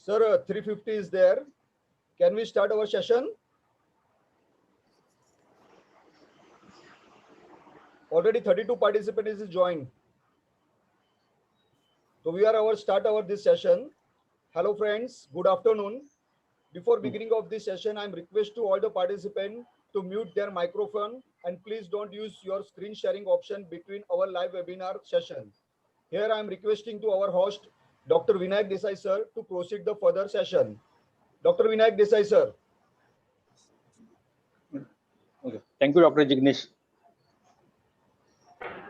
Sir, 350 is there. Can we start our session? Already 32 participants is joined. So we are start this session. Hello friends, good afternoon. Before beginning of this session, I'm request to all the participants to mute their microphone and please don't use your screen sharing option between our live webinar session. Here I'm requesting to our host, Dr. Vinayak Desai sir, to proceed the further session. Dr. Vinayak Desai sir. Okay. Thank you, Dr. Jignesh.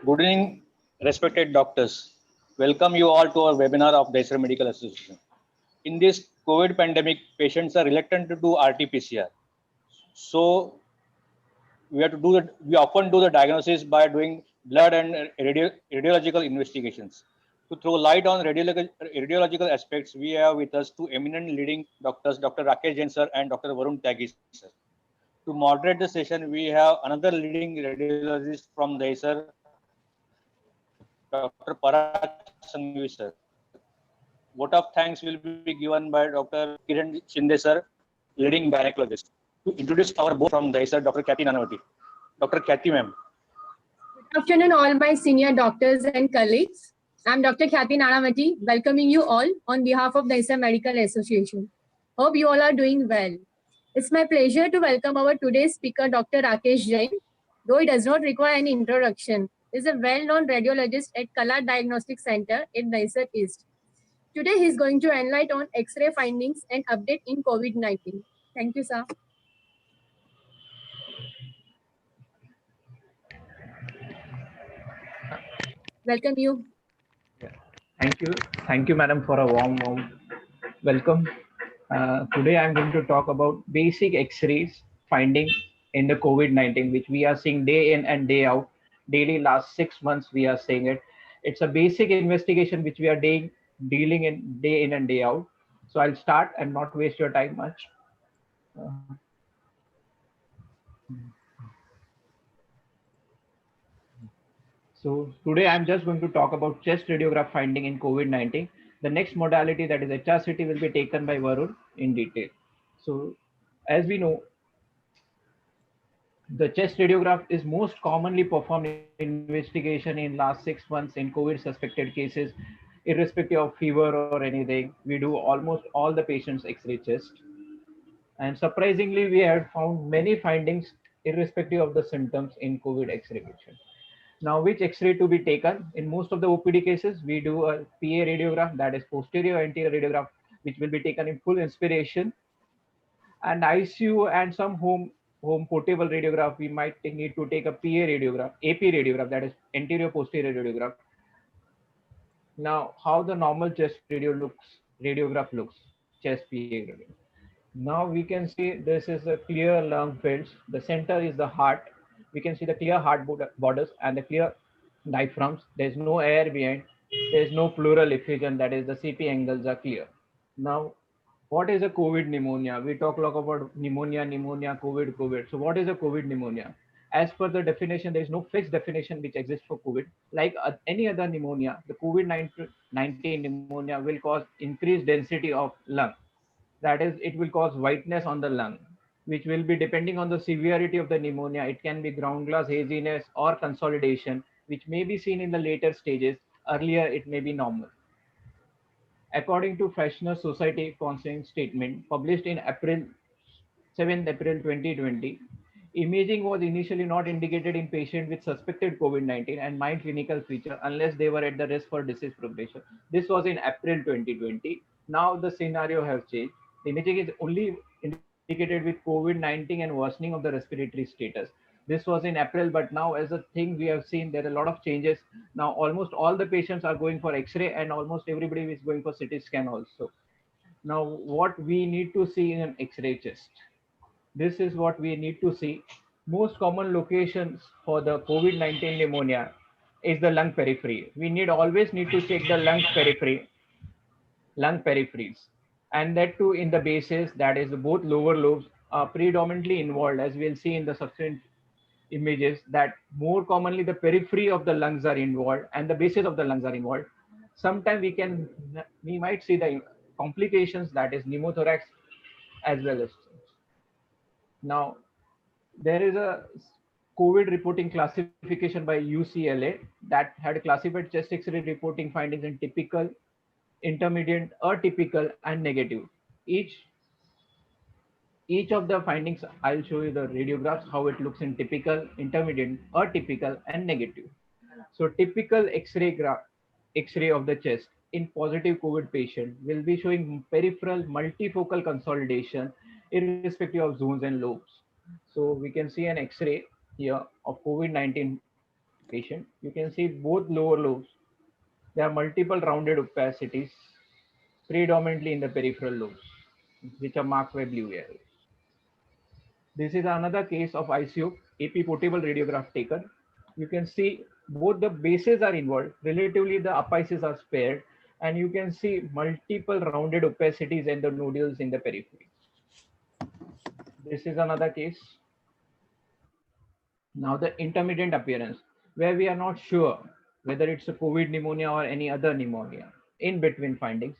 Good evening, respected doctors. Welcome you all to our webinar of Daisar Medical Association. In this COVID pandemic, patients are reluctant to do RT-PCR. So we often do the diagnosis by doing blood and radiological investigations. To throw light on radiological aspects, we have with us two eminent leading doctors, Dr. Rakesh Jain sir and Dr. Varun Tyagi sir. To moderate the session, we have another leading radiologist from Daisar, Dr. Parag Sanghvi sir. Vote of thanks will be given by Dr. Kiran Shinde sir, leading gynecologist. To introduce our board from Daisar, Dr. Kathy Nanavati. Dr. Kathy ma'am. Good afternoon, all my senior doctors and colleagues. I'm Dr. Kathy Nanavati, welcoming you all on behalf of Daisar Medical Association. Hope you all are doing well. It's my pleasure to welcome our today's speaker, Dr. Rakesh Jain. Though he does not require any introduction, he is a well-known radiologist at Kala Diagnostic Center in Daisar East. Today, he is going to enlighten on X-ray findings and update in COVID-19. Thank you, sir. Welcome you. Thank you, madam, for a warm welcome. Today, I'm going to talk about basic X-rays finding in the COVID-19, which we are seeing day in and day out. Daily, last 6 months, we are seeing it. It's a basic investigation which we are dealing in day in and day out. So I'll start and not waste your time much. So today I'm just going to talk about chest radiograph finding in COVID-19. The next modality, that is HRCT, will be taken by Varun in detail. So as we know, the chest radiograph is most commonly performed investigation in last 6 months in COVID suspected cases, irrespective of fever or anything. We do almost all the patients X-ray chest. And surprisingly, we had found many findings irrespective of the symptoms in COVID X-ray patient. Now, which X-ray to be taken? In most of the OPD cases, we do a PA radiograph, that is posterior anterior radiograph, which will be taken in full inspiration. And ICU and some home portable radiograph, we might need to take a PA radiograph, AP radiograph, that is anterior posterior radiograph. Now, how the normal chest radiograph looks, chest PA radiograph. Now we can see this is a clear lung fields. The center is the heart. We can see the clear heart borders and the clear diaphragms. There's no air behind. There's no pleural effusion. That is, the CP angles are clear. Now, what is a COVID pneumonia? We talk a lot about pneumonia, COVID. So what is a COVID pneumonia? As per the definition, there is no fixed definition which exists for COVID. Like any other pneumonia, the COVID-19 pneumonia will cause increased density of lung. That is, it will cause whiteness on the lung, which will be depending on the severity of the pneumonia. It can be ground glass haziness or consolidation, which may be seen in the later stages. Earlier, it may be normal. According to Freshness Society Counseling Statement published in 7th April 2020, imaging was initially not indicated in patients with suspected COVID-19 and mild clinical feature unless they were at the risk for disease progression. This was in April 2020. Now the scenario has changed. The imaging is only indicated with COVID-19 and worsening of the respiratory status. This was in April, but now as a thing we have seen there are a lot of changes. Now almost all the patients are going for X-ray and almost everybody is going for CT scan also. Now what we need to see in an X-ray chest. This is what we need to see. Most common locations for the COVID-19 pneumonia is the lung periphery. We always need to check the lung peripheries. And that too in the bases, that is both lower lobes are predominantly involved, as we'll see in the subsequent images, that more commonly the periphery of the lungs are involved and the bases of the lungs are involved. Sometimes we might see the complications, that is pneumothorax as well as. Now, there is a COVID reporting classification by UCLA that had classified chest X-ray reporting findings in typical, intermediate, atypical, and negative. Each of the findings, I'll show you the radiographs, how it looks in typical, intermediate, atypical, and negative. So typical X-ray of the chest in positive COVID patient will be showing peripheral multifocal consolidation irrespective of zones and lobes. So we can see an X-ray here of COVID-19 patient. You can see both lower lobes. There are multiple rounded opacities, predominantly in the peripheral lobes, which are marked by blue arrows. This is another case of ICU AP portable radiograph taken. You can see both the bases are involved. Relatively, the apices are spared, and you can see multiple rounded opacities and the nodules in the periphery. This is another case. Now the intermittent appearance, where we are not sure whether it's a COVID pneumonia or any other pneumonia. In between findings,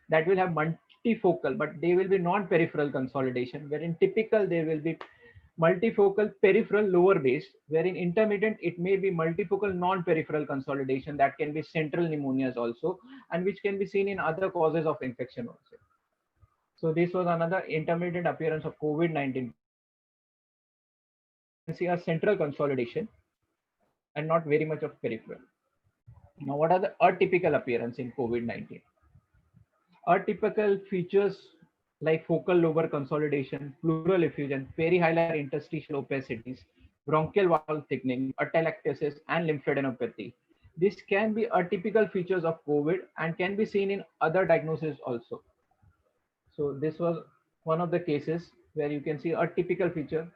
that will have multifocal, but they will be non-peripheral consolidation, wherein typical there will be multifocal peripheral lower base, wherein intermittent it may be multifocal non-peripheral consolidation that can be central pneumonias also, and which can be seen in other causes of infection also. So this was another intermittent appearance of COVID-19. You can see a central consolidation and not very much of peripheral. Now, what are the atypical appearance in COVID-19? Atypical features like focal lobar consolidation, pleural effusion, perihilar interstitial opacities, bronchial valve thickening, atelectasis, and lymphadenopathy. This can be atypical features of COVID and can be seen in other diagnoses also. So this was one of the cases where you can see a typical feature,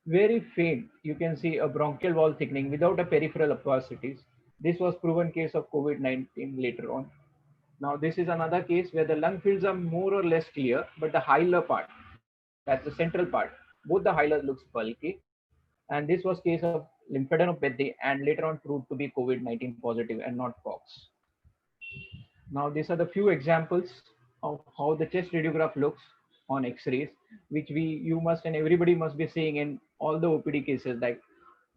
very faint. You can see a bronchial wall thickening without a peripheral opacities. This was proven case of COVID-19 later on. Now this is another case where the lung fields are more or less clear, but the hilar part, that's the central part, both the hilars looks bulky. And this was case of lymphadenopathy and later on proved to be COVID-19 positive and not POX. Now these are the few examples of how the chest radiograph looks on X-rays, which you must and everybody must be seeing in all the OPD cases. Like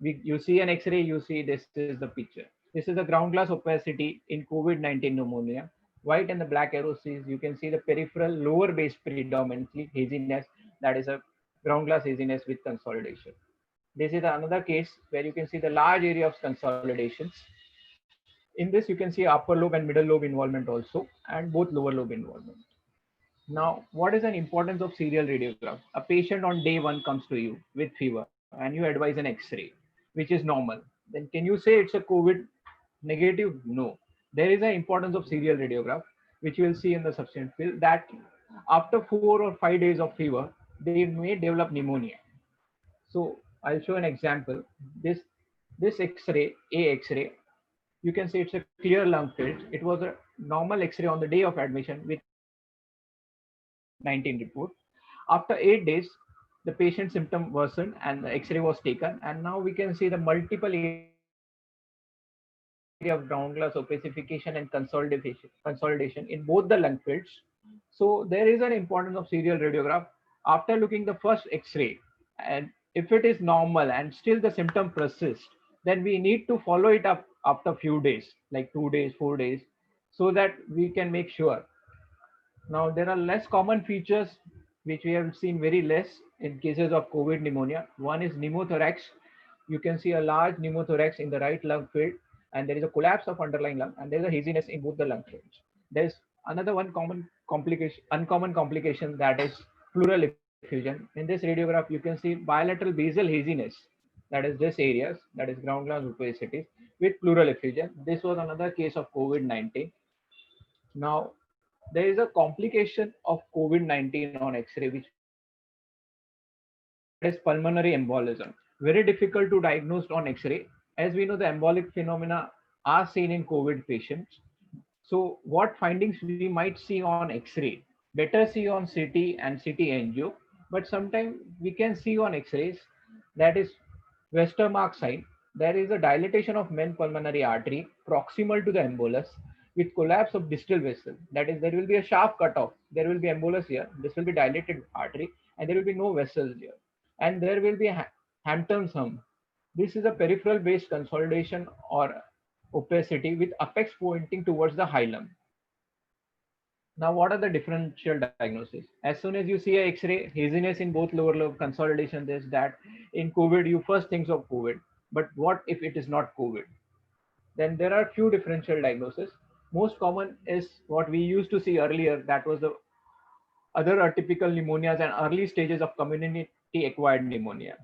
you see an X-ray, you see this is the picture. This is the ground glass opacity in COVID-19 pneumonia. White and the black arrows is you can see the peripheral lower base predominantly haziness, that is a ground glass haziness with consolidation. This is another case where you can see the large area of consolidations. In this, you can see upper lobe and middle lobe involvement also, and both lower lobe involvement. Now, what is an importance of serial radiograph? A patient on day one comes to you with fever and you advise an X-ray, which is normal. Then can you say it's a COVID negative? No. There is an importance of serial radiograph, which you will see in the subsequent field, that after 4 or 5 days of fever, they may develop pneumonia. So I'll show an example. This X-ray, A X-ray, you can see it's a clear lung field. It was a normal X-ray on the day of admission with 19 report. After 8 days, the patient symptom worsened and the X-ray was taken. And now we can see the multiple area of ground glass opacification and consolidation in both the lung fields. So there is an importance of serial radiograph. After looking the first X-ray, and if it is normal and still the symptom persists, then we need to follow it up after few days, like 2 days, 4 days, so that we can make sure. Now there are less common features which we have seen very less in cases of COVID pneumonia. One is pneumothorax. You can see a large pneumothorax in the right lung field, and there is a collapse of underlying lung, and there is a haziness in both the lung fields. There's another one uncommon complication, that is pleural effusion. In this radiograph, you can see bilateral basal haziness, that is this areas, that is ground glass opacities with pleural effusion. This was another case of COVID-19. Now, there is a complication of COVID-19 on X-ray, which is pulmonary embolism. Very difficult to diagnose on X-ray. As we know, the embolic phenomena are seen in COVID patients. So what findings we might see on X-ray? Better see on CT and CT angio, but sometimes we can see on X-rays, that is Westermarck sign. There is a dilatation of main pulmonary artery proximal to the embolus, with collapse of distal vessel. That is, there will be a sharp cutoff. There will be embolus here. This will be dilated artery, and there will be no vessels here. And there will be a Hampton's hump. This is a peripheral based consolidation or opacity with apex pointing towards the hilum. Now, what are the differential diagnosis? As soon as you see a X-ray, haziness in both lower lobe, consolidation, this, that. In COVID, you first think of COVID. But what if it is not COVID? Then there are few differential diagnoses. Most common is what we used to see earlier. That was the other atypical pneumonias and early stages of community-acquired pneumonia.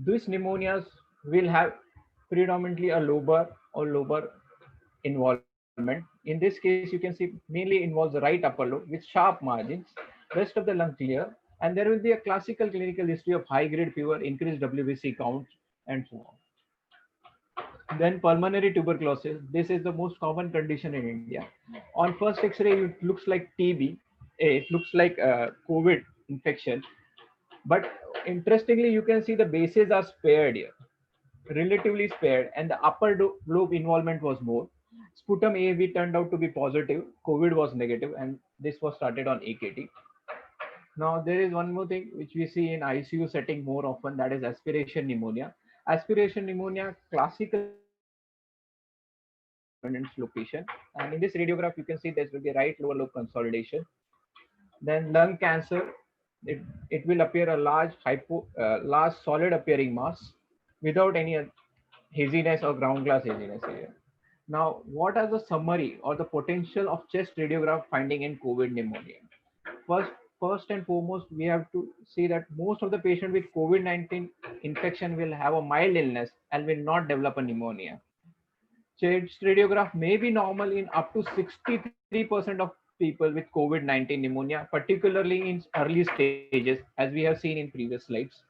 These pneumonias will have predominantly a lobar or lobar involvement. In this case, you can see mainly involves the right upper lobe with sharp margins, rest of the lung clear, and there will be a classical clinical history of high-grade fever, increased WBC count, and so on. Then pulmonary tuberculosis. This is the most common condition in India. On first X-ray, it looks like TB. It looks like COVID infection. But interestingly, you can see the bases are spared here, relatively spared, and the upper lobe involvement was more. Sputum AAV turned out to be positive, COVID was negative, and this was started on AKT. Now, there is one more thing which we see in ICU setting more often, that is aspiration pneumonia. Aspiration pneumonia, classical location, and in this radiograph, you can see there will be right lower lobe consolidation. Then lung cancer, it will appear a large large solid appearing mass without any haziness or ground glass haziness here. Now, what are the summary or the potential of chest radiograph finding in COVID pneumonia? First and foremost, we have to see that most of the patient with COVID-19 infection will have a mild illness and will not develop a pneumonia. Chest radiograph may be normal in up to 63% of people with COVID-19 pneumonia, particularly in early stages, as we have seen in previous slides.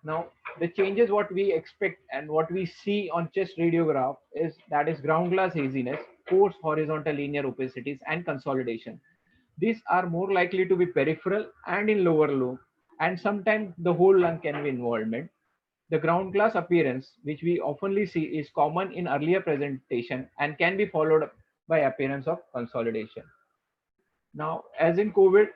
Now, the changes what we expect and what we see on chest radiograph is that is ground glass haziness, coarse horizontal linear opacities, and consolidation. These are more likely to be peripheral and in lower lobe, and sometimes the whole lung can be involvement. The ground glass appearance, which we oftenly see, is common in earlier presentation and can be followed by appearance of consolidation. Now, as in COVID,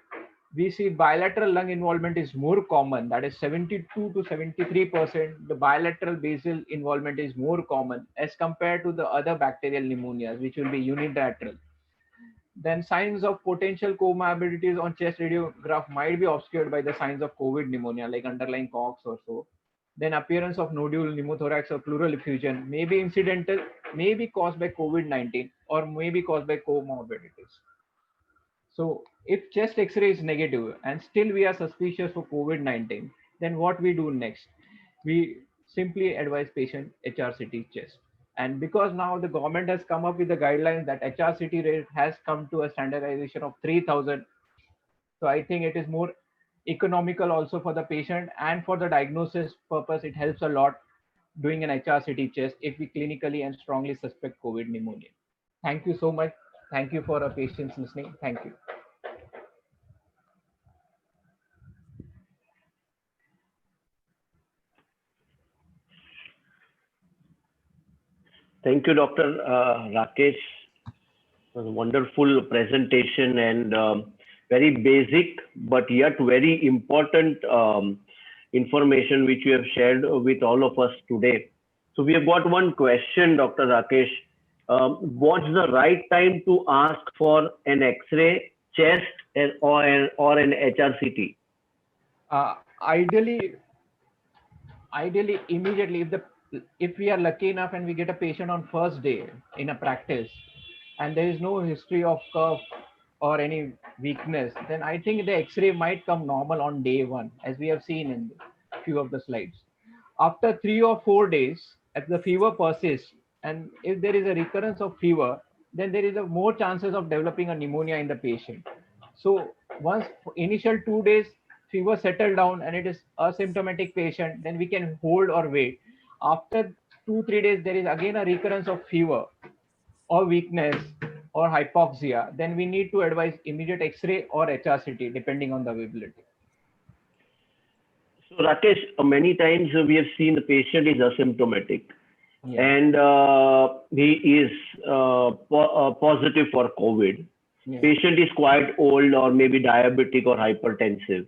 we see bilateral lung involvement is more common, that is 72 to 73%. The bilateral basal involvement is more common as compared to the other bacterial pneumonias, which will be unilateral. Then signs of potential comorbidities on chest radiograph might be obscured by the signs of COVID pneumonia, like underlying coughs or so. Then appearance of nodule, pneumothorax, or pleural effusion may be incidental, may be caused by COVID-19, or may be caused by comorbidities. So if chest X-ray is negative and still we are suspicious for COVID-19, then what we do next? We simply advise patient HRCT chest. And because now the government has come up with the guidelines that HRCT rate has come to a standardization of 3,000. So I think it is more economical also for the patient, and for the diagnosis purpose, it helps a lot doing an HRCT chest if we clinically and strongly suspect COVID pneumonia. Thank you so much. Thank you for your patience listening. Thank you. Thank you, Dr. Rakesh. It was a wonderful presentation and very basic, but yet very important information which you have shared with all of us today. So we have got one question, Dr. Rakesh. What's the right time to ask for an X-ray, chest, or an HRCT? Ideally, immediately, if we are lucky enough and we get a patient on first day in a practice, and there is no history of cough or any weakness, then I think the X-ray might come normal on day one, as we have seen in a few of the slides. After 3 or 4 days, if the fever persists, and if there is a recurrence of fever, then there is more chances of developing a pneumonia in the patient. So once initial 2 days fever settled down and it is asymptomatic patient, then we can hold or wait. After 2-3 days, there is again a recurrence of fever or weakness or hypoxia, then we need to advise immediate X-ray or HRCT depending on the availability. So Rakesh, many times we have seen the patient is asymptomatic Yeah. and he is positive for COVID. Yeah. Patient is quite old or maybe diabetic or hypertensive.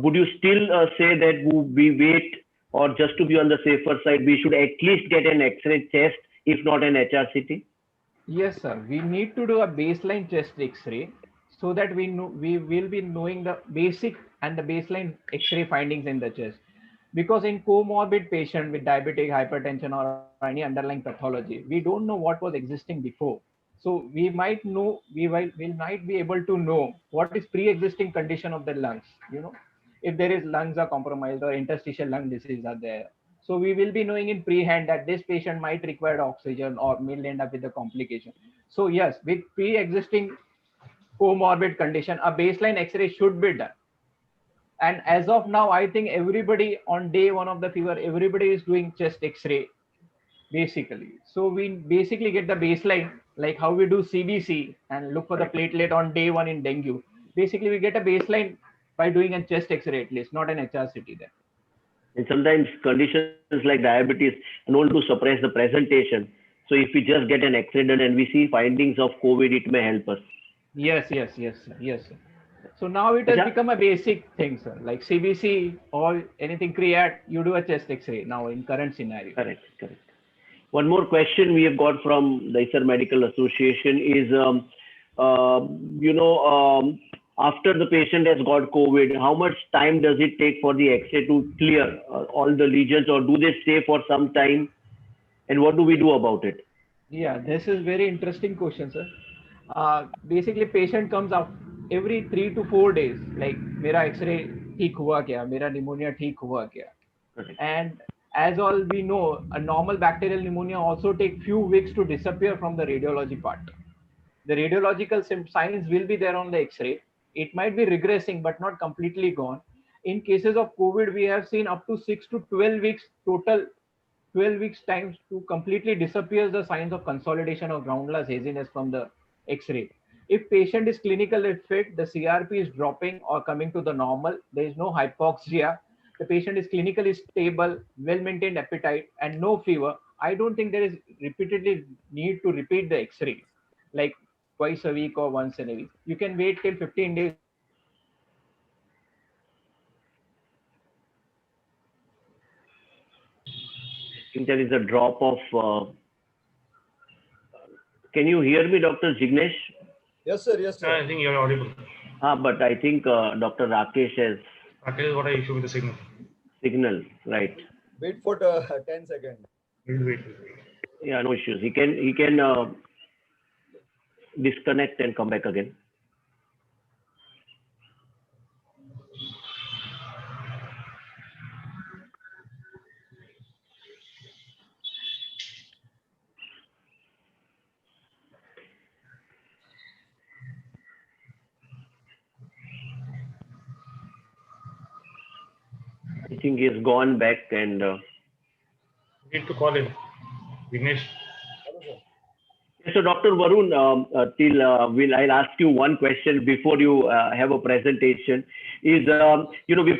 Would you still say that we wait, or just to be on the safer side, we should at least get an X-ray chest, if not an HRCT? Yes, sir. We need to do a baseline chest X-ray so that we will be knowing the basic and the baseline X-ray findings in the chest. Because in comorbid patient with diabetic hypertension or any underlying pathology, we don't know what was existing before. So we might be able to know what is pre-existing condition of the lungs. If there is lungs are compromised or interstitial lung disease are there. So we will be knowing in pre-hand that this patient might require oxygen or may end up with a complication. So yes, with pre-existing comorbid condition, a baseline X-ray should be done. And as of now, I think everybody on day one of the fever, everybody is doing chest X-ray basically. So we basically get the baseline, like how we do CBC and look for the platelet on day one in dengue. Basically, we get a baseline by doing a chest X-ray at least, not an HRCT then. And sometimes conditions like diabetes are known to suppress the presentation. So if we just get an X-ray done and we see findings of COVID, it may help us. Yes, sir. So now it has become a basic thing, sir. Like CBC or anything create, you do a chest X-ray now in current scenario. Correct. One more question we have got from the Daisar Medical Association is, after the patient has got COVID, how much time does it take for the X-ray to clear all the lesions, or do they stay for some time? And what do we do about it? Yeah, this is very interesting question, sir. Basically, patient comes up every 3 to 4 days. Like, मेरा X-ray ठीक हुआ क्या? मेरा pneumonia ठीक हुआ क्या? And as all we know, a normal bacterial pneumonia also take few weeks to disappear from the radiology part. The radiological signs will be there on the X-ray. It might be regressing, but not completely gone. In cases of COVID, we have seen up to 6 to 12 weeks total 12 weeks times to completely disappears the signs of consolidation or groundless haziness from the X-ray. If patient is clinically fit, the CRP is dropping or coming to the normal, there is no hypoxia, the patient is clinically stable, well-maintained appetite and no fever, I don't think there is repeatedly need to repeat the X-ray, like twice a week or once in a week. You can wait till 15 days or 20 days and do the X-ray. I think there is a drop of. Can you hear me, Dr. Jignesh? Yes, sir. Yes, sir. I think you're audible. But I think Dr. Rakesh has. Rakesh, what an issue with the signal. Signal, right? Wait for 10 seconds. We'll wait. Yeah, no issues. He can disconnect and come back again. I think he's gone back and. Need to call him. Vignesh. So Dr. Varun, I'll ask you one question before you have a presentation. We've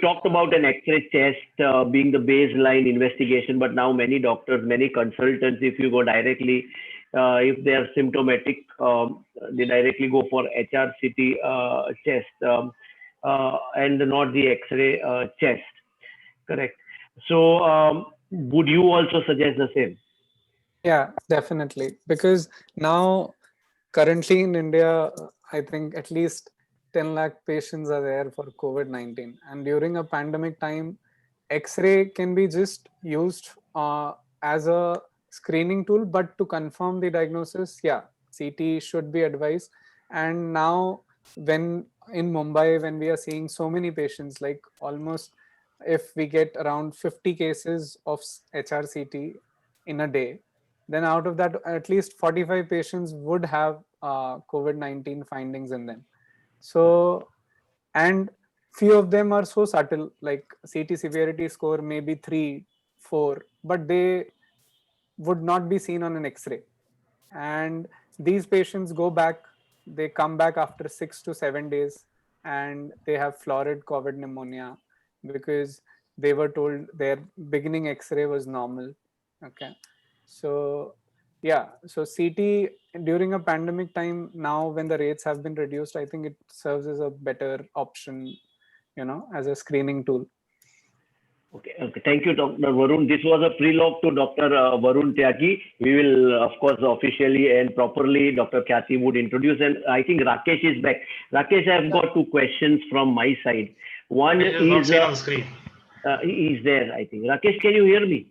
talked about an X-ray test being the baseline investigation, but now many doctors, many consultants, if you go directly, if they are symptomatic, they directly go for HRCT test and not the X-ray chest. Correct. So would you also suggest the same? Yeah, definitely. Because now, currently in India, I think at least 10 lakh patients are there for COVID-19. And during a pandemic time, X-ray can be just used as a screening tool, but to confirm the diagnosis, yeah, CT should be advised. And now, when in Mumbai, when we are seeing so many patients, like almost if we get around 50 cases of HRCT in a day, then out of that, at least 45 patients would have COVID-19 findings in them. So, and few of them are so subtle, like CT severity score maybe 3, 4, but they would not be seen on an X-ray. And these patients go back, they come back after 6 to 7 days, and they have florid COVID pneumonia because they were told their beginning X-ray was normal. Okay. So yeah, so CT during a pandemic time, now when the rates have been reduced, I think it serves as a better option, as a screening tool. Okay, okay. Thank you, Dr. Varun. This was a prelogue to Dr. Varun Tyagi. We will, of course, officially and properly, Dr. Khyati would introduce. And I think Rakesh is back. Rakesh, I've got two questions from my side. One It is not is, seen on the screen. he is there, I think. Rakesh, can you hear me?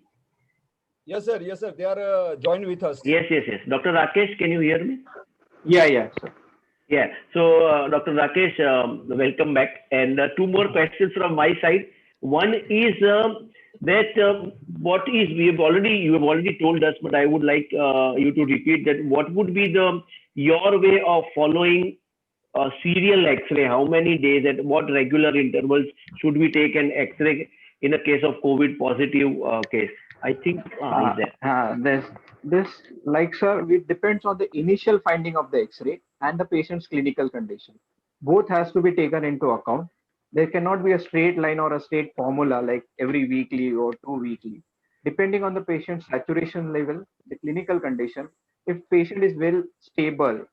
Yes, sir. Yes, sir. They are joined with us. Yes, yes, yes. Dr. Rakesh, can you hear me? Yeah. Yeah. So, Dr. Rakesh, welcome back. And two more questions from my side. One is that what is you have already told us, but I would like you to repeat that. What would be your way of following serial X-ray? How many days? At what regular intervals should we take an X-ray in a case of COVID positive case? I think is there. This like sir, it depends on the initial finding of the X-ray and the patient's clinical condition. Both has to be taken into account. There cannot be a straight line or a straight formula like every weekly or 2 weekly. Depending on the patient's saturation level, the clinical condition, if patient is well stable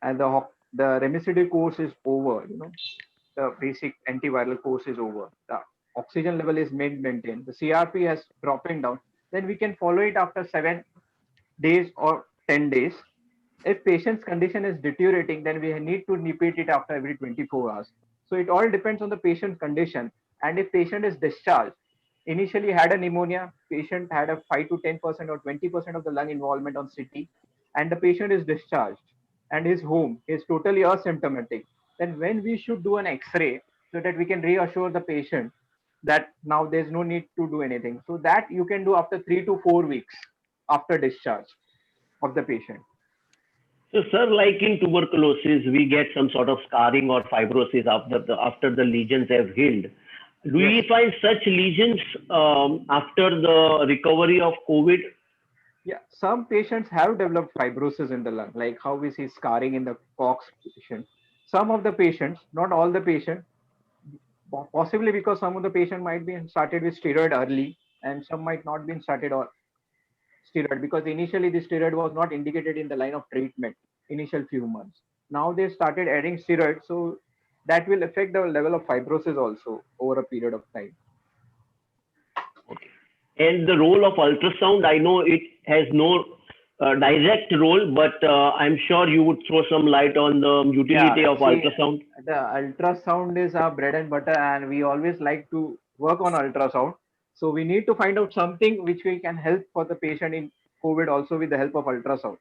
and the remdesivir course is over, the basic antiviral course is over, the oxygen level is maintained, the CRP has dropping down, then we can follow it after 7 days or 10 days. If patient's condition is deteriorating, then we need to repeat it after every 24 hours. So it all depends on the patient's condition. And if patient is discharged, initially had a pneumonia, patient had a 5 to 10% or 20% of the lung involvement on CT, and the patient is discharged and is home, is totally asymptomatic, then when we should do an X-ray so that we can reassure the patient that now there's no need to do anything. So that you can do after 3 to 4 weeks after discharge of the patient. So, sir, like in tuberculosis, we get some sort of scarring or fibrosis after the lesions have healed. Do we find such lesions after the recovery of COVID? Yeah, some patients have developed fibrosis in the lung, like how we see scarring in the Cox patient. Some of the patients, not all the patients, possibly because some of the patient might be started with steroid early and some might not be started or steroid because initially the steroid was not indicated in the line of treatment initial few months. Now they started adding steroid, so that will affect the level of fibrosis also over a period of time. And the role of ultrasound, I know it has no direct role, but I'm sure you would throw some light on the utility of ultrasound. The ultrasound is our bread and butter, and we always like to work on ultrasound. So we need to find out something which we can help for the patient in COVID also with the help of ultrasound.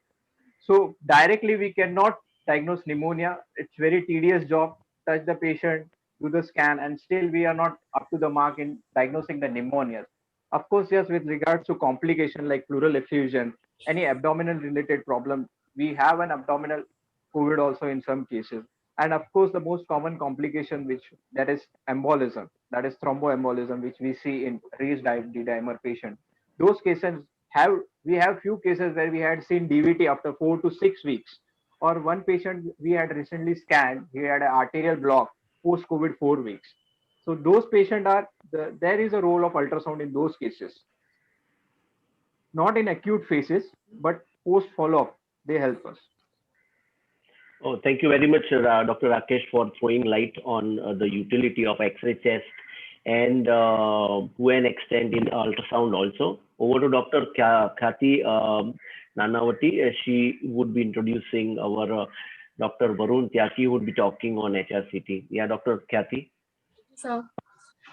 So directly we cannot diagnose pneumonia. It's very tedious job. Touch the patient, do the scan, and still we are not up to the mark in diagnosing the pneumonia. Of course, yes, with regards to complication like pleural effusion, any abdominal related problem, we have an abdominal COVID also in some cases. And of course, the most common complication, that is embolism, that is thromboembolism, which we see in raised D-dimer patient. Those cases we have few cases where we had seen DVT after 4 to 6 weeks. Or one patient we had recently scanned, he had an arterial block post-COVID 4 weeks. So those patients there is a role of ultrasound in those cases. Not in acute phases, but post follow-up, they help us. Oh, thank you very much, Dr. Rakesh, for throwing light on the utility of X-ray chest and to an extent in ultrasound also. Over to Dr. Khyati Nanavati. She would be introducing our Dr. Varun Tyagi, would be talking on HRCT. Yeah, Dr. Khyati. So,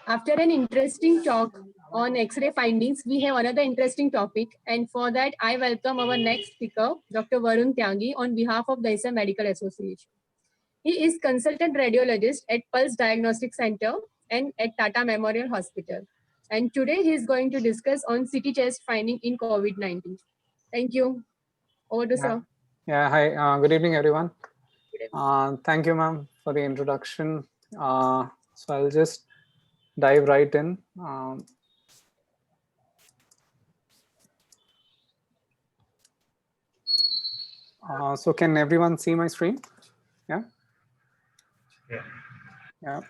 after an interesting talk on X-ray findings, we have another interesting topic. And for that, I welcome our next speaker, Dr. Varun Tyagi, on behalf of the Daisam Medical Association. He is consultant radiologist at Pulse Diagnostic Center and at Tata Memorial Hospital. And today he is going to discuss on CT chest finding in COVID-19. Thank you. Over to sir. Yeah, hi. Good evening, everyone. Thank you, ma'am, for the introduction. So I'll just dive right in. So can everyone see my screen? Yeah.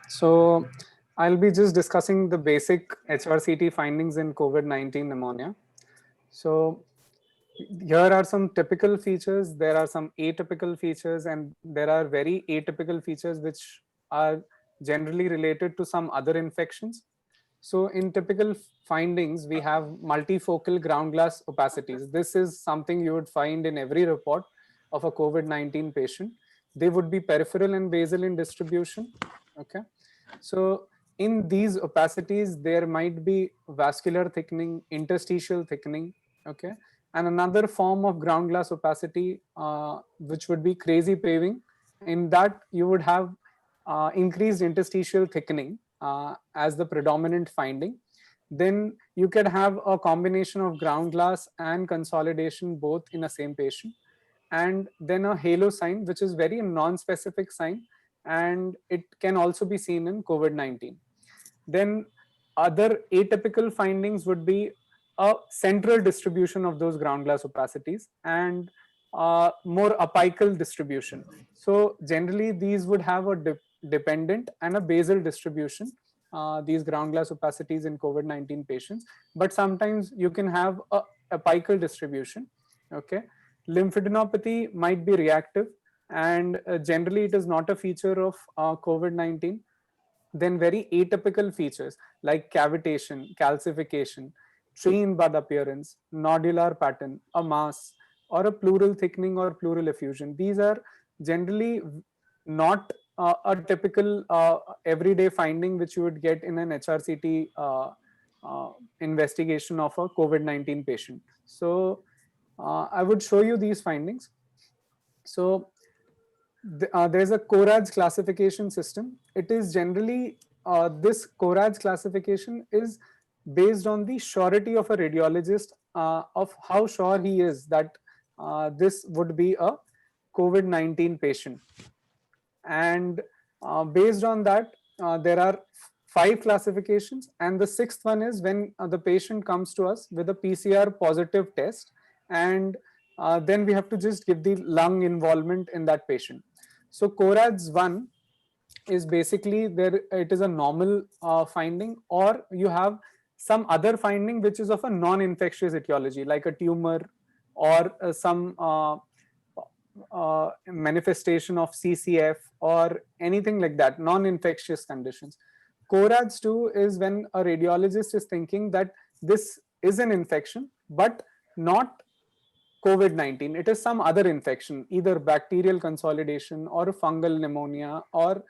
So I'll be just discussing the basic HRCT findings in COVID-19 pneumonia. So here are some typical features, there are some atypical features, and there are very atypical features which are generally related to some other infections. So in typical findings, we have multifocal ground glass opacities. This is something you would find in every report of a COVID-19 patient. They would be peripheral and basal in distribution. Okay. So in these opacities, there might be vascular thickening, interstitial thickening. Okay. And another form of ground glass opacity, which would be crazy paving. In that, you would have increased interstitial thickening as the predominant finding. Then you could have a combination of ground glass and consolidation both in a same patient. And then a halo sign, which is very non-specific sign, and it can also be seen in COVID-19. Then other atypical findings would be a central distribution of those ground glass opacities and more apical distribution. So generally these would have a dependent and a basal distribution, these ground glass opacities in COVID-19 patients, but sometimes you can have a apical distribution. Okay. Lymphadenopathy might be reactive, and generally it is not a feature of COVID-19. Then very atypical features like cavitation, calcification, tree in bud appearance, nodular pattern, a mass, or a pleural thickening or pleural effusion. These are generally not a typical everyday finding which you would get in an HRCT investigation of a COVID-19 patient. So I would show you these findings. So there's a CORADS classification system. It is generally, this CORADS classification is based on the surety of a radiologist, of how sure he is that this would be a COVID-19 patient. And based on that, there are 5 classifications, and the 6th one is when the patient comes to us with a PCR positive test, and then we have to just give the lung involvement in that patient. So CORADS 1 is basically there, it is a normal finding, or you have some other finding which is of a non-infectious etiology, like a tumor or some manifestation of CCF or anything like that, non-infectious conditions. CORADS 2 is when a radiologist is thinking that this is an infection, but not COVID-19. It is some other infection, either bacterial consolidation or fungal pneumonia or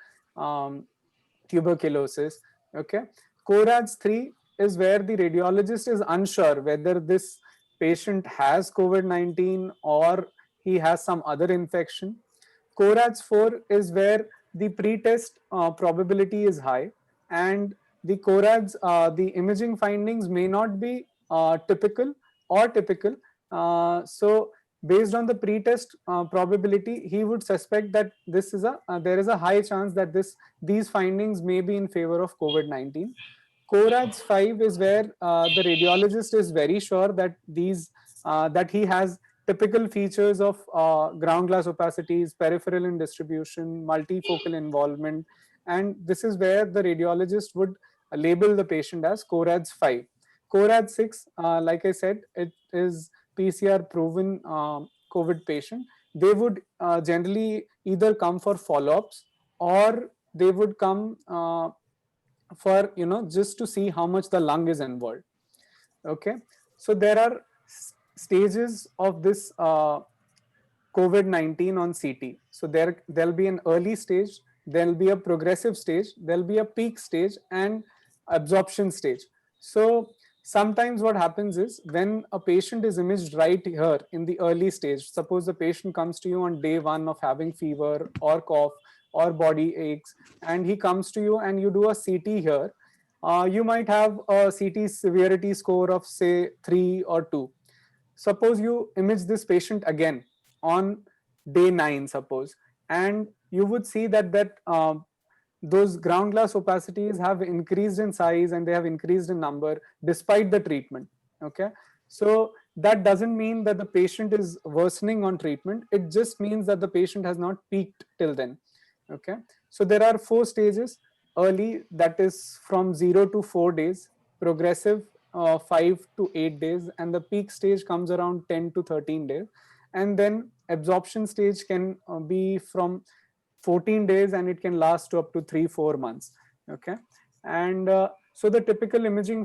tuberculosis. Okay. CORADS 3 is where the radiologist is unsure whether this patient has COVID-19 or he has some other infection. CORADS 4 is where the pre-test probability is high, and the CORADS, the imaging findings may not be typical or typical. So based on the pre-test probability, he would suspect that this is there is a high chance that these findings may be in favor of COVID-19. CORADS 5 is where the radiologist is very sure that that he has typical features of ground glass opacities, peripheral in distribution, multifocal involvement, and this is where the radiologist would label the patient as CORADS 5. CORADS 6, like I said, it is PCR proven COVID patient. They would generally either come for follow-ups, or they would come for just to see how much the lung is involved. Okay, so there are stages of this COVID-19 on CT. So there'll be an early stage, there'll be a progressive stage, there'll be a peak stage, and absorption stage. So sometimes what happens is when a patient is imaged right here in the early stage, suppose the patient comes to you on day 1 of having fever or cough or body aches, and he comes to you and you do a CT here, you might have a CT severity score of say 3 or 2. Suppose you image this patient again on day 9, suppose, and you would see that those ground glass opacities have increased in size and they have increased in number despite the treatment. Okay, so that doesn't mean that the patient is worsening on treatment. It just means that the patient has not peaked till then. Okay, so there are 4 stages: early, that is from 0 to 4 days; progressive, 5 to 8 days, and the peak stage comes around 10 to 13 days. And then absorption stage can be from 14 days, and it can last to up to 3-4 months. Okay. And so the typical imaging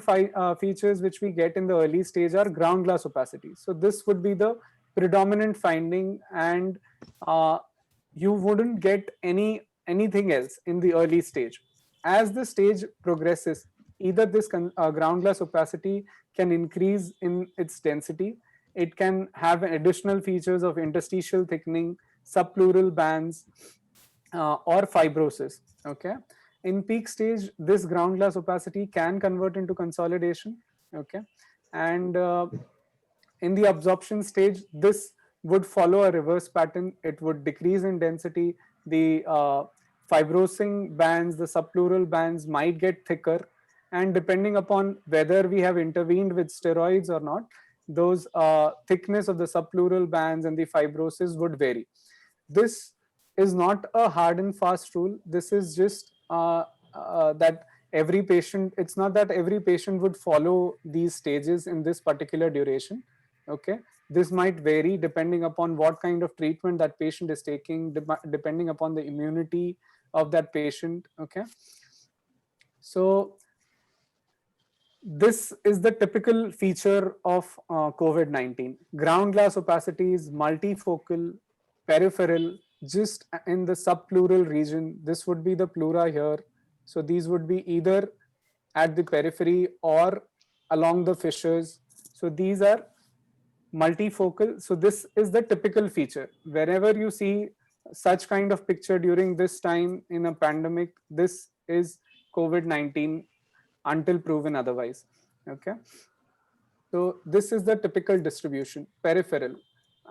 features which we get in the early stage are ground glass opacity. So this would be the predominant finding, and you wouldn't get anything else in the early stage. As the stage progresses, either this ground glass opacity can increase in its density, it can have additional features of interstitial thickening, subpleural bands, or fibrosis. Okay. In peak stage, this ground glass opacity can convert into consolidation. Okay. And in the absorption stage, this would follow a reverse pattern. It would decrease in density. The fibrosing bands, the subpleural bands might get thicker. And depending upon whether we have intervened with steroids or not, those thickness of the subpleural bands and the fibrosis would vary. This is not a hard and fast rule. This is just that every patient, it's not that every patient would follow these stages in this particular duration. Okay. This might vary depending upon what kind of treatment that patient is taking, depending upon the immunity of that patient. Okay. So this is the typical feature of COVID-19. Ground glass opacity is multifocal, peripheral, just in the subpleural region. This would be the pleura here. So these would be either at the periphery or along the fissures. So these are multifocal. So this is the typical feature. Wherever you see such kind of picture during this time in a pandemic, this is COVID-19 until proven otherwise. Okay. So this is the typical distribution, peripheral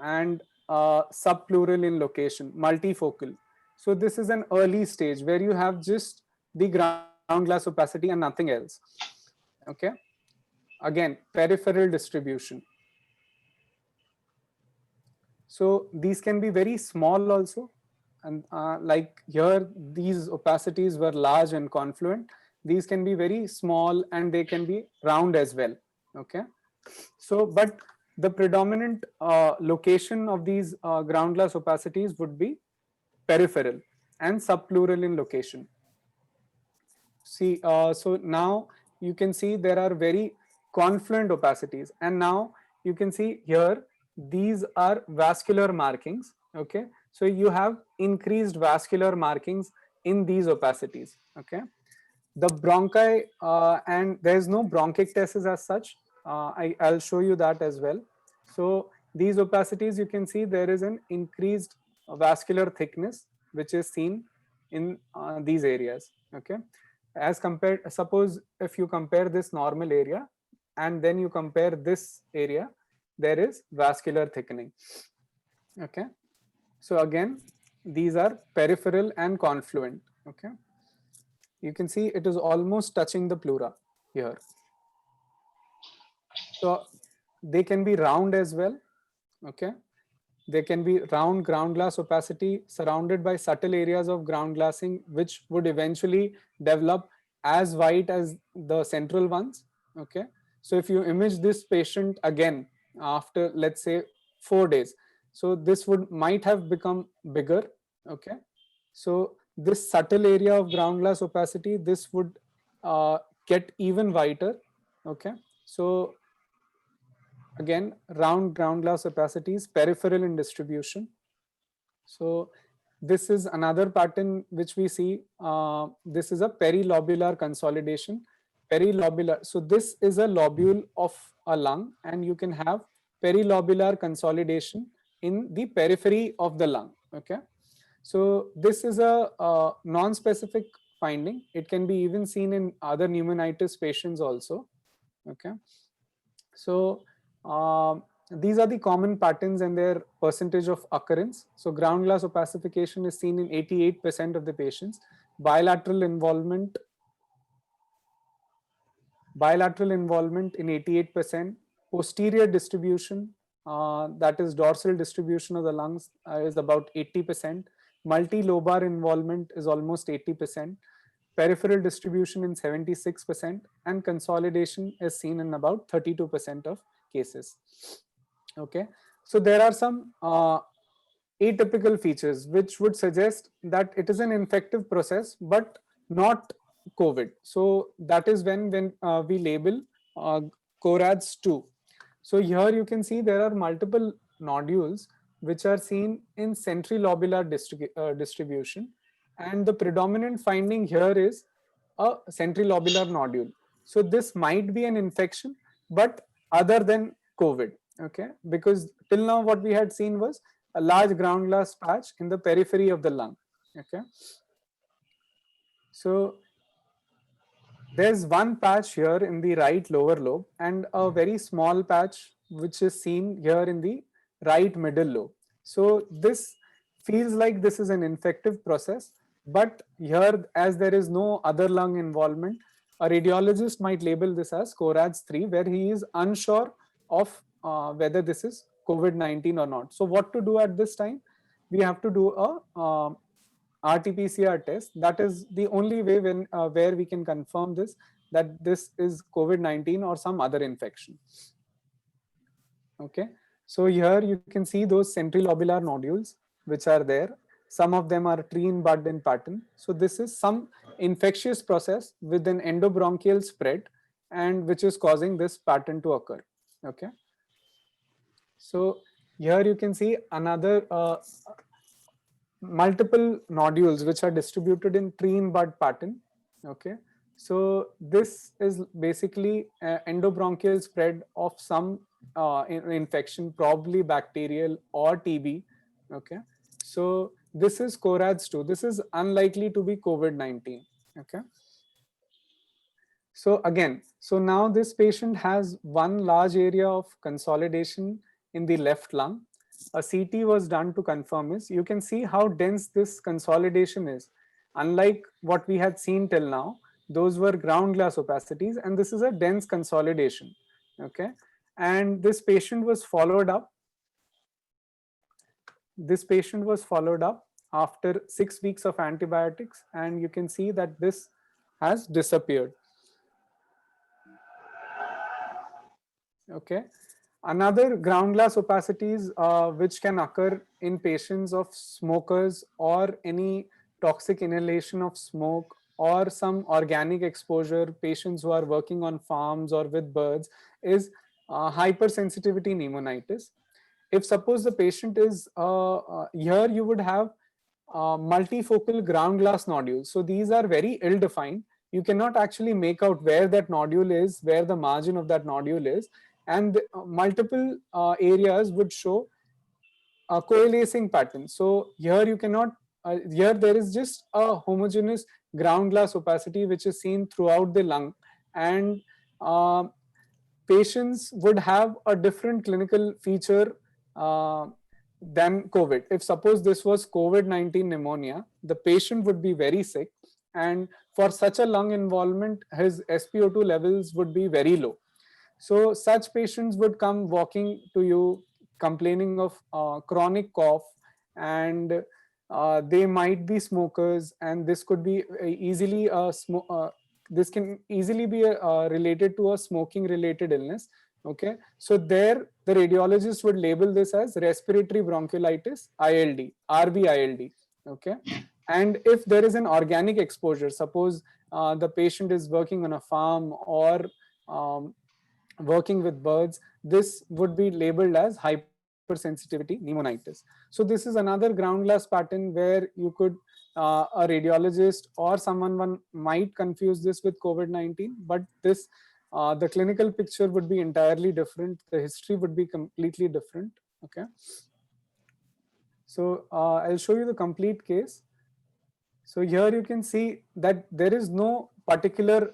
and subpleural in location, multifocal. So this is an early stage where you have just the ground glass opacity and nothing else. Okay. Again, peripheral distribution. So these can be very small also. And like here, these opacities were large and confluent. These can be very small and they can be round as well. Okay. So, but the predominant location of these ground glass opacities would be peripheral and subpleural in location. See, so now you can see there are very confluent opacities, and now you can see here these are vascular markings. Okay. So you have increased vascular markings in these opacities. Okay. The bronchi, and there is no bronchiectasis as such. I'll show you that as well. So these opacities, you can see there is an increased vascular thickness which is seen in these areas. Okay. As compared, suppose if you compare this normal area and then you compare this area, there is vascular thickening. Okay. So again, these are peripheral and confluent. Okay. You can see it is almost touching the pleura here. So they can be round as well. Okay. They can be round ground glass opacity surrounded by subtle areas of ground glassing, which would eventually develop as white as the central ones. Okay. So if you image this patient again after, let's say, 4 days, so this might have become bigger. Okay. So this subtle area of ground glass opacity, this would get even whiter. Okay. So again, round ground glass opacities, peripheral in distribution. So this is another pattern which we see. This is a perilobular consolidation. Perilobular. So this is a lobule of a lung, and you can have perilobular consolidation in the periphery of the lung. Okay. So this is a non-specific finding. It can be even seen in other pneumonitis patients also. Okay. So these are the common patterns and their percentage of occurrence. So ground glass opacification is seen in 88% of the patients. Bilateral involvement in 88%. Posterior distribution, that is dorsal distribution of the lungs, is about 80%. Multilobar involvement is almost 80%. peripheral distribution in 76%, and consolidation is seen in about 32% of cases. Okay, so there are some atypical features which would suggest that it is an infective process but not COVID. So that is when we label CORADS 2. So here you can see there are multiple nodules which are seen in centrilobular distribution, and the predominant finding here is a centrilobular nodule. So this might be an infection, but other than COVID. Okay, because till now what we had seen was a large ground glass patch in the periphery of the lung. Okay, so there's one patch here in the right lower lobe and a very small patch which is seen here in the right middle lobe. So this feels like this is an infective process, but here, as there is no other lung involvement, a radiologist might label this as CORADS 3, where he is unsure of whether this is COVID-19 or not. So what to do at this time? We have to do a RT-PCR test. That is the only way where we can confirm this, that this is COVID-19 or some other infection. Okay, so here you can see those centrilobular nodules which are there. Some of them are tree in bud in pattern. So this is some infectious process with an endobronchial spread and which is causing this pattern to occur. Okay, so here you can see another multiple nodules which are distributed in tree in bud pattern. Okay, so this is basically endobronchial spread of some infection, probably bacterial or TB. Okay, so this is CORADS 2. This is unlikely to be COVID-19. Okay, so again, so now this patient has one large area of consolidation in the left lung. A CT was done to confirm this. You can see how dense this consolidation is. Unlike what we had seen till now, those were ground glass opacities, and this is a dense consolidation. Okay, and this patient was followed up. This patient was followed up after 6 weeks of antibiotics, and you can see that this has disappeared. Okay, another ground glass opacities which can occur in patients of smokers or any toxic inhalation of smoke or some organic exposure, patients who are working on farms or with birds, is hypersensitivity pneumonitis. If suppose the patient is here, you would have multifocal ground glass nodules. So these are very ill defined. You cannot actually make out where that nodule is, where the margin of that nodule is, and multiple areas would show a coalescing pattern. So here you cannot, here there is just a homogeneous ground glass opacity which is seen throughout the lung, and patients would have a different clinical feature than COVID. If suppose this was COVID-19 pneumonia, the patient would be very sick, and for such a lung involvement, his SpO2 levels would be very low. So such patients would come walking to you complaining of chronic cough, and they might be smokers, and this could be easily this can easily be related to a smoking related illness. Okay, so there the radiologist would label this as respiratory bronchiolitis, ILD, RB-ILD. Okay, and if there is an organic exposure, suppose the patient is working on a farm or working with birds, this would be labeled as hypersensitivity pneumonitis. So this is another ground glass pattern where you could a radiologist or someone might confuse this with COVID-19, but this the clinical picture would be entirely different. The history would be completely different. Okay, so I'll show you the complete case. So here you can see that there is no particular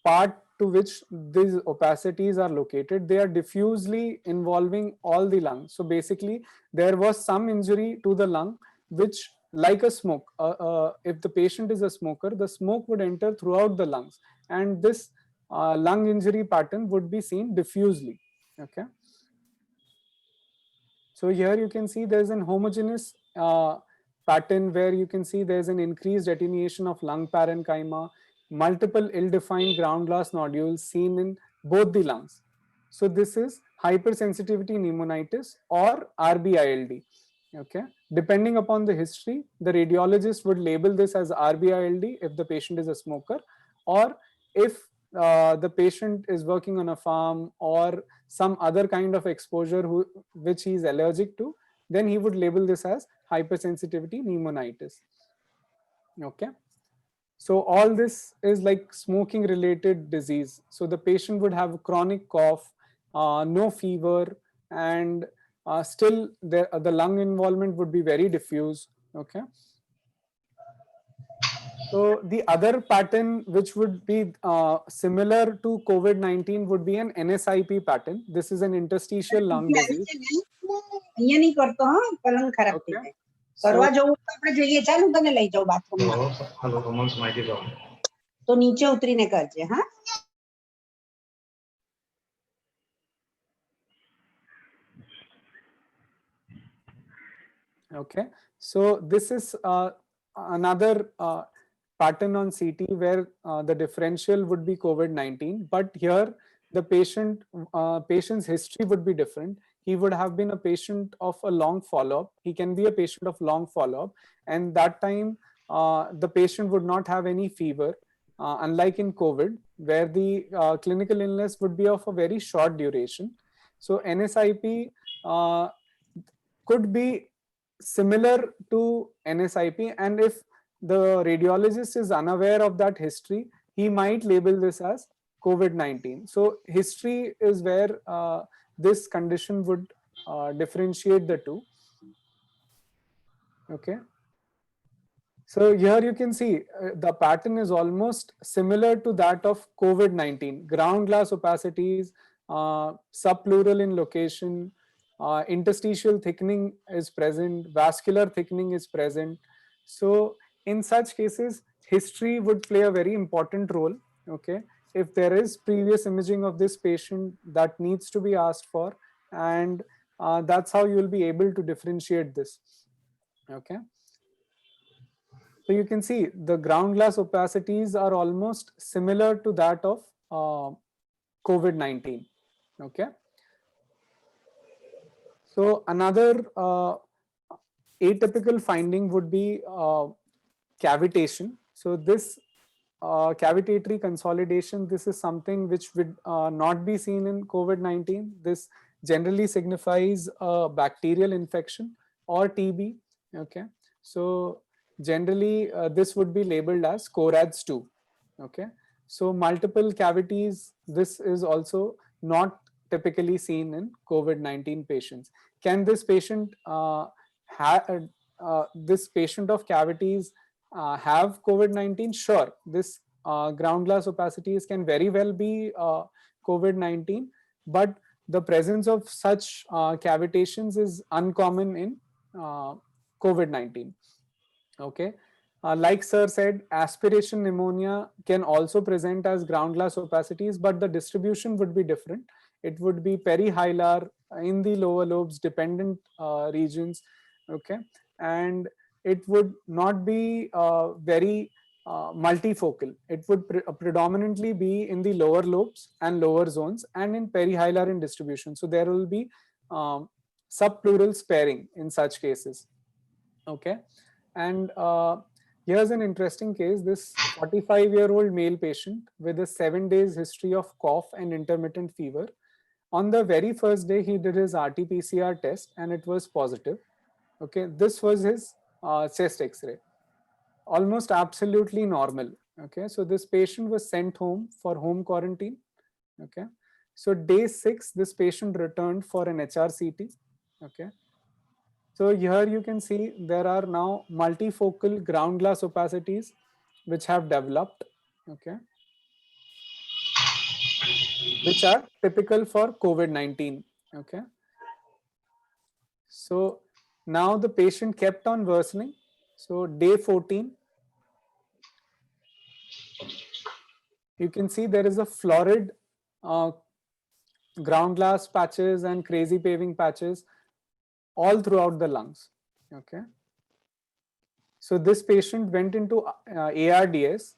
part to which these opacities are located. They are diffusely involving all the lungs. So basically there was some injury to the lung which, like a smoke, if the patient is a smoker, the smoke would enter throughout the lungs, and this lung injury pattern would be seen diffusely. Okay, so here you can see there is an homogeneous pattern where you can see there's an increased attenuation of lung parenchyma, multiple ill-defined ground glass nodules seen in both the lungs. So this is hypersensitivity pneumonitis or RBILD. Okay, depending upon the history, the radiologist would label this as RBILD if the patient is a smoker, or if the patient is working on a farm or some other kind of exposure which he is allergic to, then he would label this as hypersensitivity pneumonitis. Okay, so all this is like smoking related disease. So the patient would have a chronic cough, no fever, and still the lung involvement would be very diffuse. Okay, so the other pattern which would be similar to COVID-19 would be an NSIP pattern. This is an interstitial lung disease. અહીંયા નહીં કરતો હા પલંગ ખરાબ થઈ જાય કરવા જવું તો આપણે જોઈએ ચાલ હું તને લઈ જાઉં બાથરૂમમાં હેલો રોમન્સ માહિતી દો તો નીચે ઉતરીને કરજે હા. Okay, so this is another pattern on CT where the differential would be COVID-19, but here the patient's history would be different. He would have been a patient of a long follow-up. He can be a patient of long follow-up, and that time the patient would not have any fever, unlike in COVID, where the clinical illness would be of a very short duration. So NSIP could be similar to NSIP, and if the radiologist is unaware of that history, he might label this as COVID-19. So history is where this condition would differentiate the two. Okay, so here you can see the pattern is almost similar to that of COVID-19. Ground glass opacities, subpleural in location, interstitial thickening is present, vascular thickening is present. So in such cases, history would play a very important role. Okay, if there is previous imaging of this patient, that needs to be asked for, and that's how you will be able to differentiate this. Okay, so you can see the ground glass opacities are almost similar to that of COVID-19. Okay, so another atypical finding would be cavitation. So this cavitatory consolidation, this is something which would not be seen in COVID-19. This generally signifies a bacterial infection or TB. Okay, so generally this would be labeled as CORADS2. Okay, so multiple cavities, this is also not typically seen in COVID-19 patients. Can this patient this patient of cavities have COVID-19? Sure, this ground glass opacities can very well be COVID-19, but the presence of such cavitations is uncommon in COVID-19. Okay, like sir said, aspiration pneumonia can also present as ground glass opacities, but the distribution would be different. It would be perihilar in the lower lobes, dependent regions. Okay, and it would not be very multifocal. It would predominantly be in the lower lobes and lower zones and in perihilar in distribution. So there will be subpleural sparing in such cases. Okay, and here's an interesting case. This 45-year-old male patient with a 7 days history of cough and intermittent fever. On the very first day, he did his RT-PCR test and it was positive. Okay, this was his chest X-ray, almost absolutely normal. Okay, so this patient was sent home for home quarantine. Okay, so day 6, this patient returned for an HRCT. Okay, so here you can see there are now multifocal ground glass opacities which have developed. Okay, which are typical for COVID-19. Okay, so now the patient kept on worsening. So day 14, you can see there is a florid ground glass patches and crazy paving patches all throughout the lungs. Okay, So this patient went into ARDS.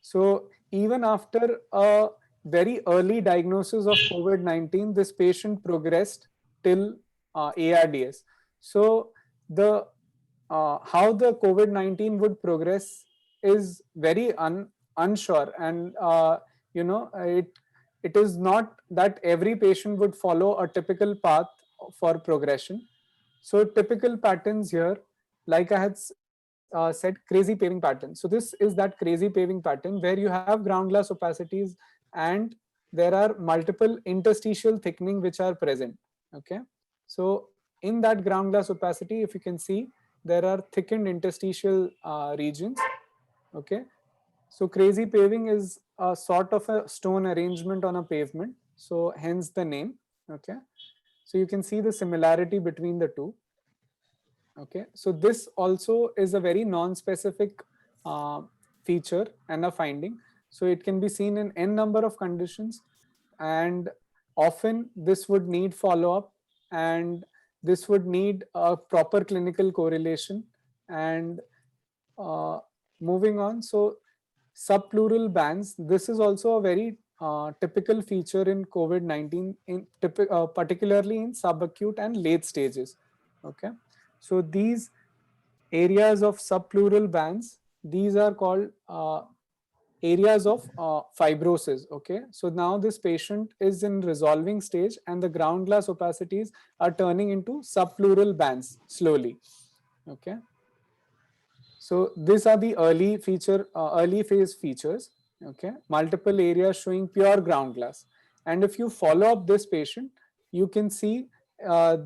So even after a very early diagnosis of COVID-19, this patient progressed till ARDS. So the how the COVID-19 would progress is very unsure, and it is not that every patient would follow a typical path for progression. So typical patterns here, like I had said, crazy paving pattern. So this is that crazy paving pattern where you have ground glass opacities and there are multiple interstitial thickening which are present. Okay, so in that ground glass opacity, if you can see, there are thickened interstitial regions. Okay, so crazy paving is a sort of a stone arrangement on a pavement, so hence the name. Okay, so you can see the similarity between the two. Okay, so this also is a very non-specific feature and a finding. So it can be seen in n number of conditions, and often this would need follow-up, and this would need a proper clinical correlation. And moving on, so subpleural bands, this is also a very typical feature in COVID-19, particularly in subacute and late stages. Okay, so these areas of subpleural bands, these are called areas of fibrosis. Okay, so now this patient is in resolving stage and the ground glass opacities are turning into subpleural bands slowly. Okay, so these are the early phase features. Okay, multiple areas showing pure ground glass, and if you follow up this patient, you can see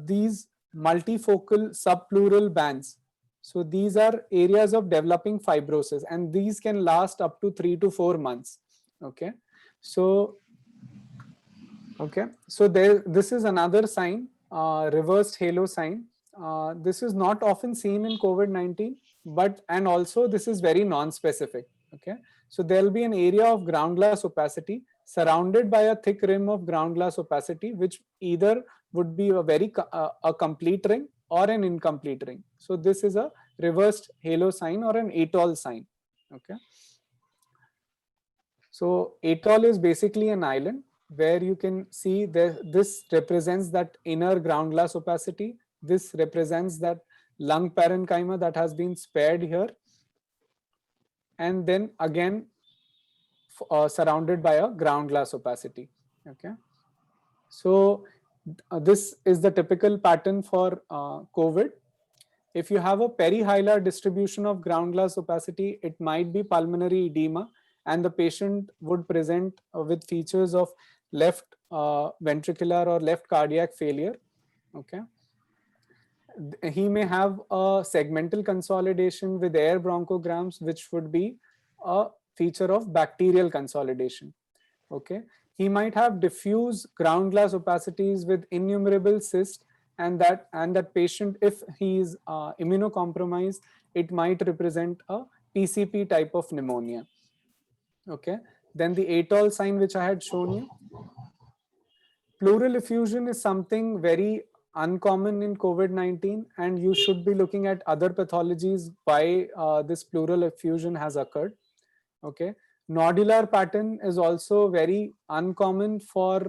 these multifocal subpleural bands. So these are areas of developing fibrosis, and these can last up to 3 to 4 months. Okay, so this is another sign, reversed halo sign. This is not often seen in COVID-19, and also this is very non-specific. Okay, so there will be an area of ground glass opacity surrounded by a thick rim of ground glass opacity, which either would be a complete ring or an incomplete ring. So this is a reversed halo sign or an atoll sign. Okay, so atoll is basically an island where you can see this represents that inner ground glass opacity. This represents that lung parenchyma that has been spared here, and then again surrounded by a ground glass opacity. Okay, so this is the typical pattern for COVID. If you have a perihilar distribution of ground glass opacity, it might be pulmonary edema, and the patient would present with features of left ventricular or left cardiac failure. Okay, he may have a segmental consolidation with air bronchograms, which would be a feature of bacterial consolidation. Okay, he might have diffuse ground glass opacities with innumerable cysts, and that patient, if he is immunocompromised, it might represent a PCP type of pneumonia. Okay, then the atoll sign which I had shown you. Pleural effusion is something very uncommon in COVID-19, and you should be looking at other pathologies why this pleural effusion has occurred. Okay, nodular pattern is also very uncommon for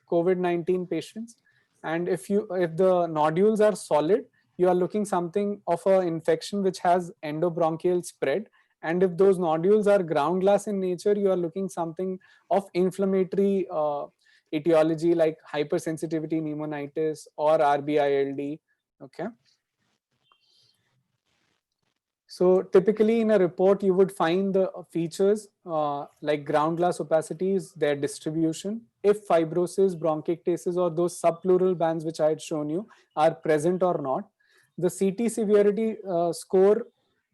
COVID-19 patients, and if the nodules are solid, you are looking something of an infection which has endobronchial spread, and if those nodules are ground glass in nature, you are looking something of inflammatory etiology like hypersensitivity pneumonitis or RBILD. Okay, so typically in a report you would find the features like ground glass opacities, their distribution, if fibrosis, bronchiectasis, or those subpleural bands which I had shown you are present or not. The CT severity score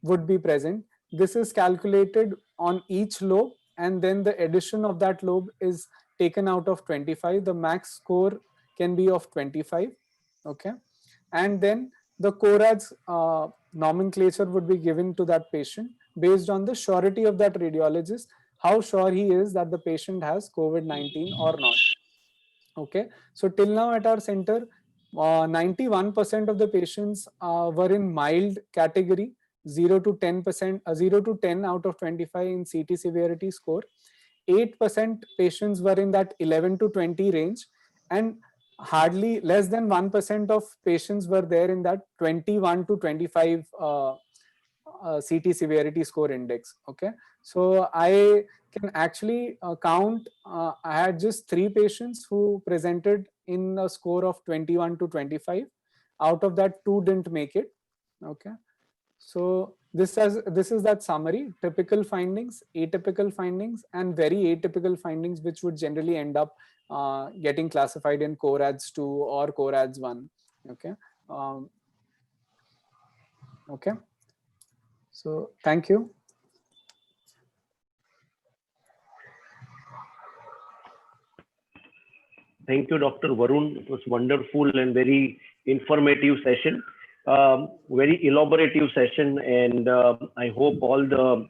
would be present. This is calculated on each lobe, and then the addition of that lobe is taken out of 25. The max score can be of 25. Okay, and then the CORAD's nomenclature would be given to that patient based on the surety of that radiologist, how sure he is that the patient has COVID-19 or not. Okay, so till now at our center, 91% of the patients were in mild category. 0 to 10%, 0 to 10 out of 25 in CT severity score. 8% patients were in that 11 to 20 range, and hardly less than 1% of patients were there in that 21 to 25 CT severity score index. Okay, so I can actually count, I had just 3 patients who presented in a score of 21 to 25. Out of that, 2 didn't make it. Okay, so this is that summary: typical findings, atypical findings, and very atypical findings, which would generally end up getting classified in CORADS 2 or CORADS 1. Okay. Okay. So thank you. Thank you, Dr. Varun. It was wonderful and very informative session, very elaborative session, and I hope all the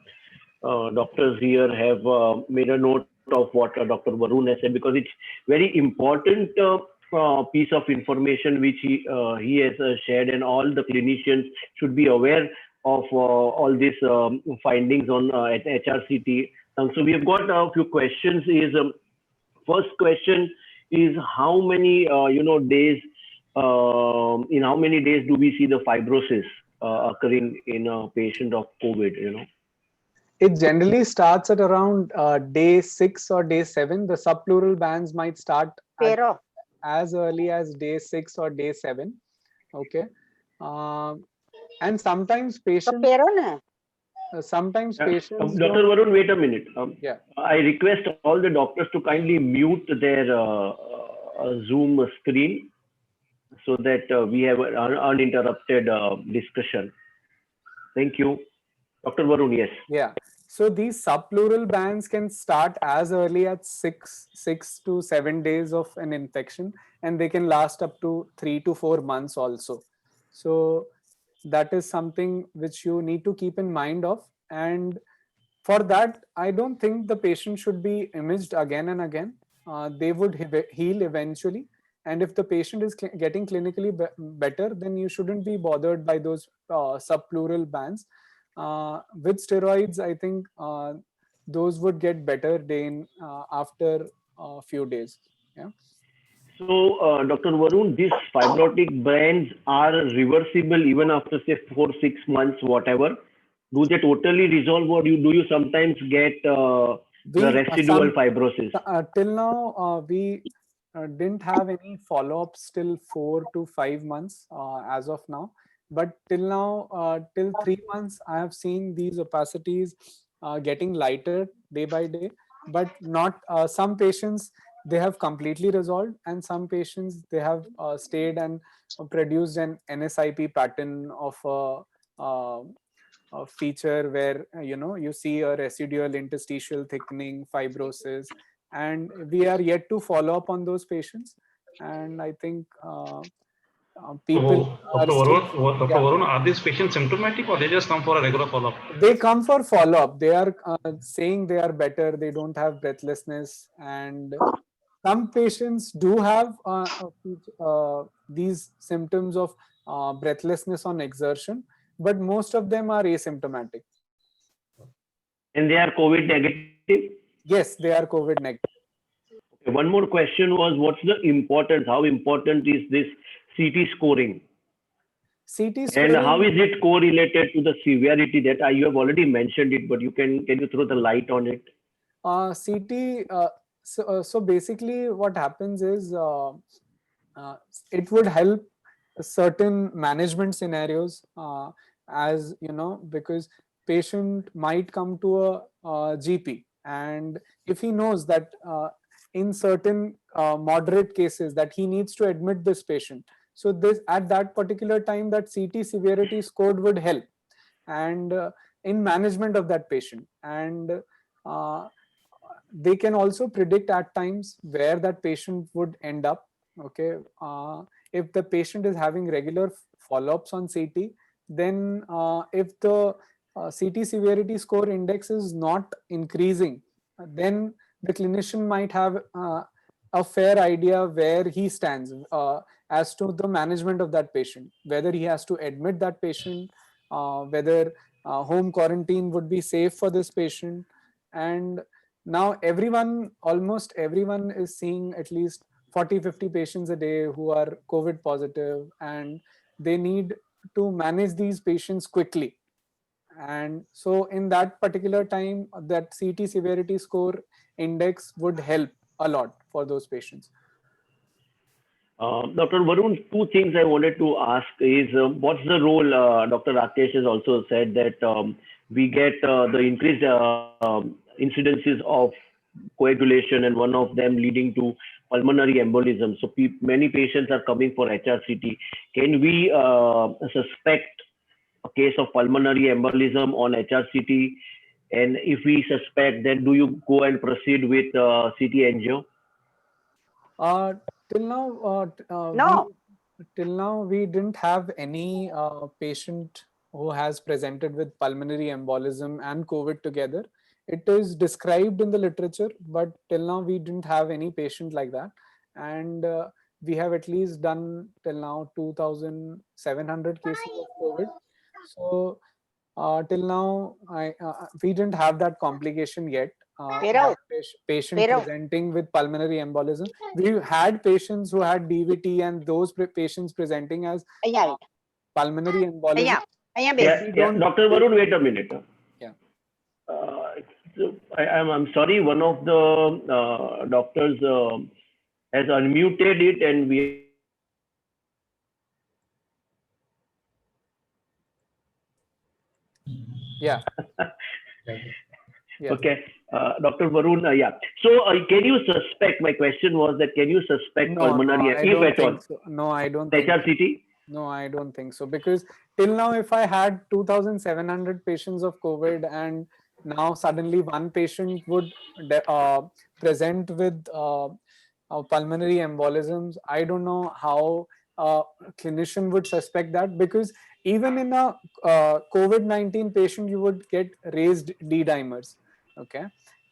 doctors here have made a note of what Dr. Varun has said, because it's very important piece of information which he has shared, and all the clinicians should be aware of all these findings on at HRCT. And so we have got a few questions. First question is, how many days, in how many days do we see the fibrosis occurring in a patient of COVID? It generally starts at around day 6 or day 7. The subpleural bands might start as early as day 6 or day 7. Okay. And sometimes patients... Dr. Varun, wait a minute. I request all the doctors to kindly mute their Zoom screen so that we have an uninterrupted discussion. Thank you. Dr. Varun, yes. Yeah. So these subpleural bands can start as early as 6 to 7 days of an infection, and they can last up to 3 to 4 months also. So that is something which you need to keep in mind of. And for that, I don't think the patient should be imaged again and again. They would heal eventually. And if the patient is getting clinically better, then you shouldn't be bothered by those subpleural bands. With steroids, I think those would get better after a few days. Yeah. So, Dr. Varun, these fibrotic bands are reversible even after, say, 4-6 months, whatever. Do they totally resolve, or do you sometimes get the residual fibrosis? Till now, we didn't have any follow-ups till 4 to 5 months as of now. But till now, till 3 months, I have seen these opacities getting lighter day by day. But not some patients, they have completely resolved, and some patients, they have stayed and produced an NSIP pattern of a feature where you see a residual interstitial thickening, fibrosis, and we are yet to follow up on those patients. And I think people. Dr. Varun, are these patients symptomatic, or they just come for a regular follow-up? They come for follow-up. They are saying they are better. They don't have breathlessness, and some patients do have these symptoms of breathlessness on exertion, but most of them are asymptomatic. And they are COVID negative? Yes, they are COVID negative. Okay, one more question was, what's the importance? How important is this CT scoring? CT scoring. And how is it correlated to the severity? That you have already mentioned it, but can you throw the light on it? CT. So basically, what happens is it would help certain management scenarios, as you know, because patient might come to a GP, and if he knows that in certain moderate cases that he needs to admit this patient, so this at that particular time that CT severity score would help, and in management of that patient, and they can also predict at times where that patient would end up. Okay, if the patient is having regular follow-ups on CT, then if the CT severity score index is not increasing, then the clinician might have a fair idea where he stands as to the management of that patient, whether he has to admit that patient, whether home quarantine would be safe for this patient. And now almost everyone is seeing at least 40-50 patients a day who are COVID positive, and they need to manage these patients quickly. And so in that particular time, that CT severity score index would help a lot for those patients. Dr. Varun, two things I wanted to ask is what's the role, Dr. Rakesh has also said that we get the increased incidences of coagulation and one of them leading to pulmonary embolism. So many patients are coming for HRCT. Can we suspect a case of pulmonary embolism on HRCT? And if we suspect, then do you go and proceed with CT angio? Till now, we didn't have any patient who has presented with pulmonary embolism and COVID together. It is described in the literature, but till now we didn't have any patient like that. And we have at least done till now 2,700 cases of COVID. So till now, we didn't have that complication yet. Patient presenting with pulmonary embolism. We had patients who had DVT and those patients presenting as pulmonary embolism. Dr. Varun, wait a minute. Yeah. I'm sorry, one of the doctors has unmuted it and we. Yeah. Yeah. Okay, Dr. Varun, yeah. So can you suspect, my question was that can you suspect pulmonary, if at all? So. No, I don't HRCT? No, I don't think so. Because till now, if I had 2,700 patients of COVID and now suddenly one patient would present with pulmonary embolisms, I don't know how a clinician would suspect that, because even in a COVID-19 patient, you would get raised D-dimers. Okay.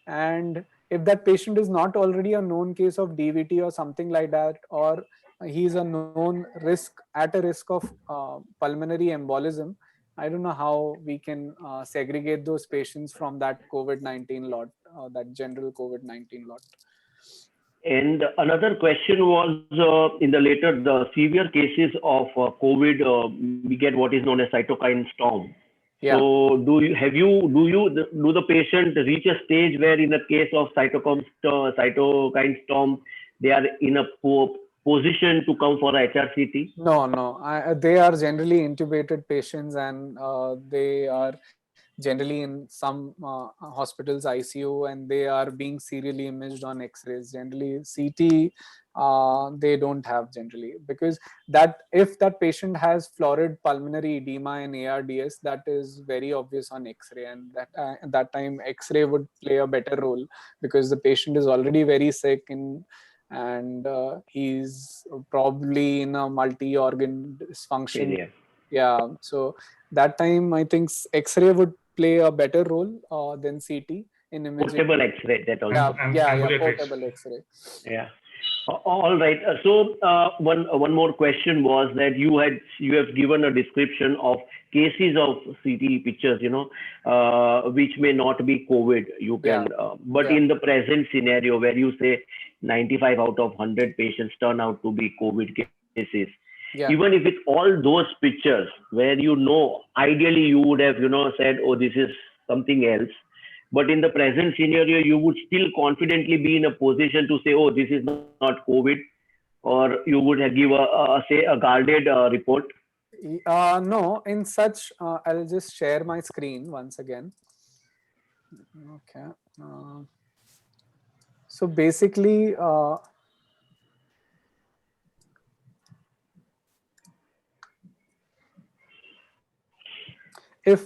And if that patient is not already a known case of DVT or something like that, or he's a known risk at a risk of pulmonary embolism, I don't know how we can segregate those patients from that COVID-19 lot, that general COVID-19 lot. And another question was in the severe cases of COVID, we get what is known as cytokine storm. Yeah. So do the patient reach a stage where in the case of cytokine storm, they are in a position to come for a HRCT? No. They are generally intubated patients, and they are generally in some hospitals ICU, and they are being serially imaged on X-rays. Generally CT they don't have generally, because that if that patient has florid pulmonary edema and ARDS, that is very obvious on X-ray, and that at that time X-ray would play a better role, because the patient is already very sick and he's probably in a multi-organ dysfunction. Yeah, so that time I think X-ray would play a better role than CT in imaging. Portable X-ray, that also. Portable X-ray. Yeah. All right. So one more question was that you have given a description of cases of CT pictures, which may not be COVID. You can, but in the present scenario where you say 95 out of 100 patients turn out to be COVID cases. Yeah. Even if it's all those pictures where ideally you would have said, oh, this is something else, but in the present scenario you would still confidently be in a position to say, oh, this is not COVID, or you would have give a guarded report? No, in such I'll just share my screen once again. Okay. So basically if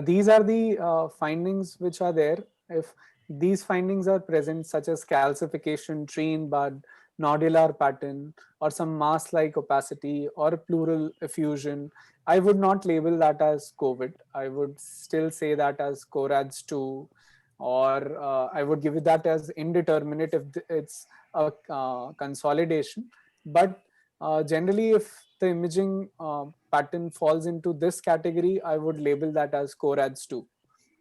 these are the findings which are there, if these findings are present, such as calcification, tree in bud, nodular pattern, or some mass-like opacity or pleural effusion, I would not label that as COVID. I would still say that as CORADS 2, or I would give it that as indeterminate if it's a consolidation. But generally, if the imaging pattern falls into this category, I would label that as CORADS 2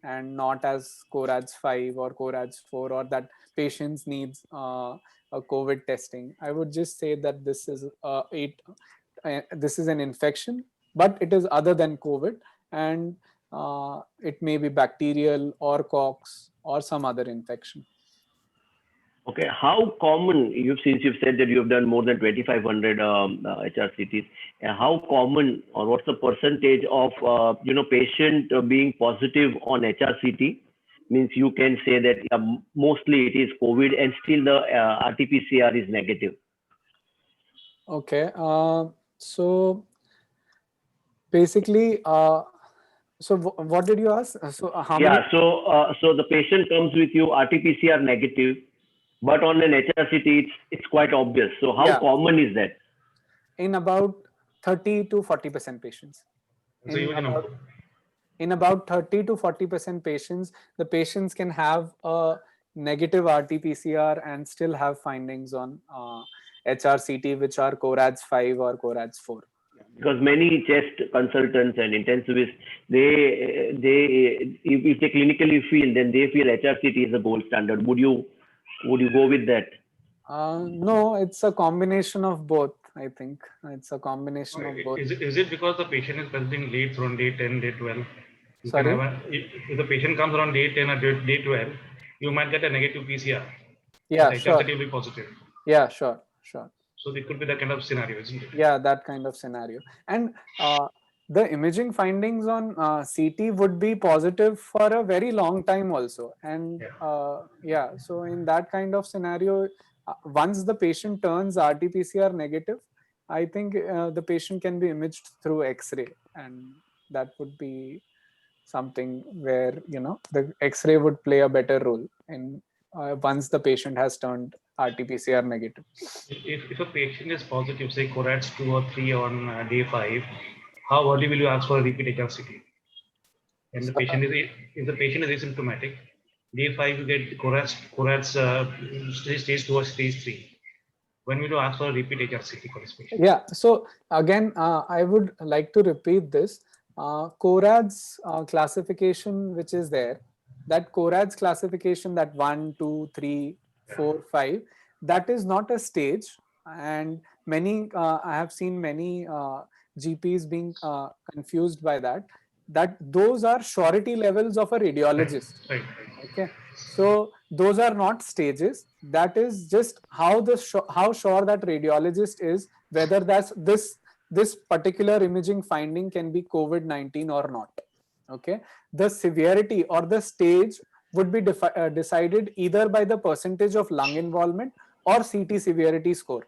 and not as CORADS 5 or CORADS 4, or that patients needs a COVID testing. I would just say that this is this is an infection, but it is other than COVID, and it may be bacterial or COX or some other infection. Okay, how common, since you've said that you have done more than 2,500 HRCTs, how common, or what's the percentage of patient being positive on HRCT? Means you can say that mostly it is COVID and still the RT-PCR is negative. Okay, so basically, so what did you ask? So how many? So the patient comes with you RT-PCR negative, but on an HRCT, it's quite obvious. So how common is that? In about 30 to 40% patients. In about 30 to 40% patients, the patients can have a negative RT-PCR and still have findings on HRCT, which are CORADS 5 or CORADS 4. Because many chest consultants and intensivists, if they clinically feel, then they feel HRCT is the gold standard. Would you go with that? No, it's a combination of both. I think it's a combination of both. Is it because the patient is presenting late around day 10, day 12? Sorry? If the patient comes around day 10 or day 12, you might get a negative PCR. Yeah, sure. HRCT will be positive. Yeah, sure. So it could be that kind of scenario, isn't it? Yeah, that kind of scenario. And the imaging findings on CT would be positive for a very long time also. And so in that kind of scenario, once the patient turns RT-PCR negative, I think the patient can be imaged through X-ray, and that would be something where the X-ray would play a better role in once the patient has turned RT-PCR negative. If a patient is positive, say CORADS 2 or 3 on day 5, how early will you ask for a repeat HRCT? And if the patient is asymptomatic, day 5 you get CORADS stage 2 or stage 3. When will you ask for a repeat HRCT for this patient? Yeah, so again, I would like to repeat this. CORADS classification, which is there, that CORADS classification, that 1, 2, 3, 4, 5, that is not a stage. And many, I have seen many GPs being confused by that those are surety levels of a radiologist. Right. Okay, so those are not stages. That is just how sure that radiologist is whether this particular imaging finding can be COVID-19 or not. Okay, the severity or the stage would be decided either by the percentage of lung involvement or CT severity score.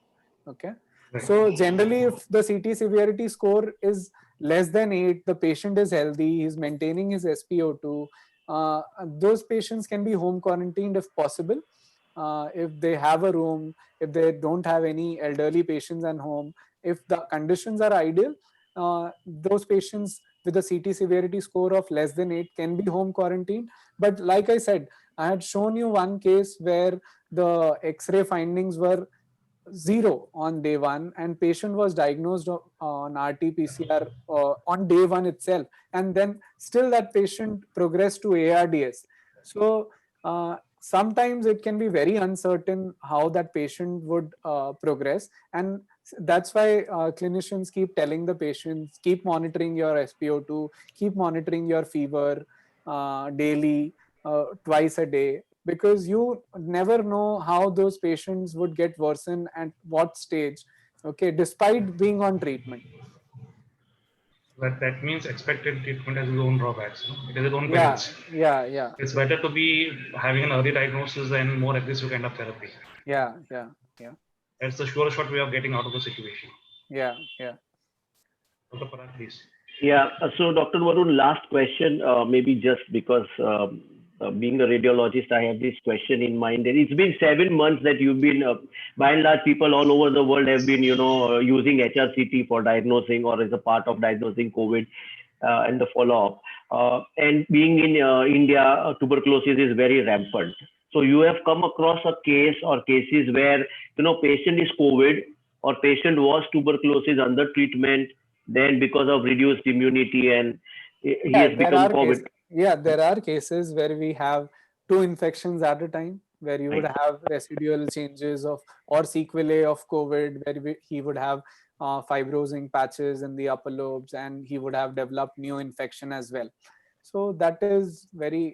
Okay, so generally if the CT severity score is less than 8, the patient is healthy, he's maintaining his SpO2, those patients can be home quarantined if possible. If they have a room, if they don't have any elderly patients at home, if the conditions are ideal, those patients with a CT severity score of less than 8 can be home quarantined. But like I said, I had shown you one case where the X-ray findings were 0 on day 1 and patient was diagnosed on RT-PCR on day 1 itself, and then still that patient progressed to ARDS. So sometimes it can be very uncertain how that patient would progress, and that's why clinicians keep telling the patients, keep monitoring your SpO2, keep monitoring your fever daily, twice a day, because you never know how those patients would get worsen at what stage, okay, despite being on treatment. But that means expected treatment has its own drawbacks. It has its own benefits. Yeah. It's better to be having an early diagnosis and more aggressive kind of therapy. Yeah. That's the sure shot way of getting out of the situation. Yeah. Dr. Parag, please. Yeah, so Dr. Varun, last question, maybe just because being a radiologist, I have this question in mind. It's been 7 months that you've been, by and large, people all over the world have been, using HRCT for diagnosing or as a part of diagnosing COVID and the follow-up. And being in India, tuberculosis is very rampant. So you have come across a case or cases where, patient is COVID or patient was tuberculosis under treatment, then because of reduced immunity and he has become COVID. There are cases where we have 2 infections at a time, where you would Right. have residual changes of or sequelae of COVID, where he would have fibrosing patches in the upper lobes, and he would have developed new infection as well. So that is very,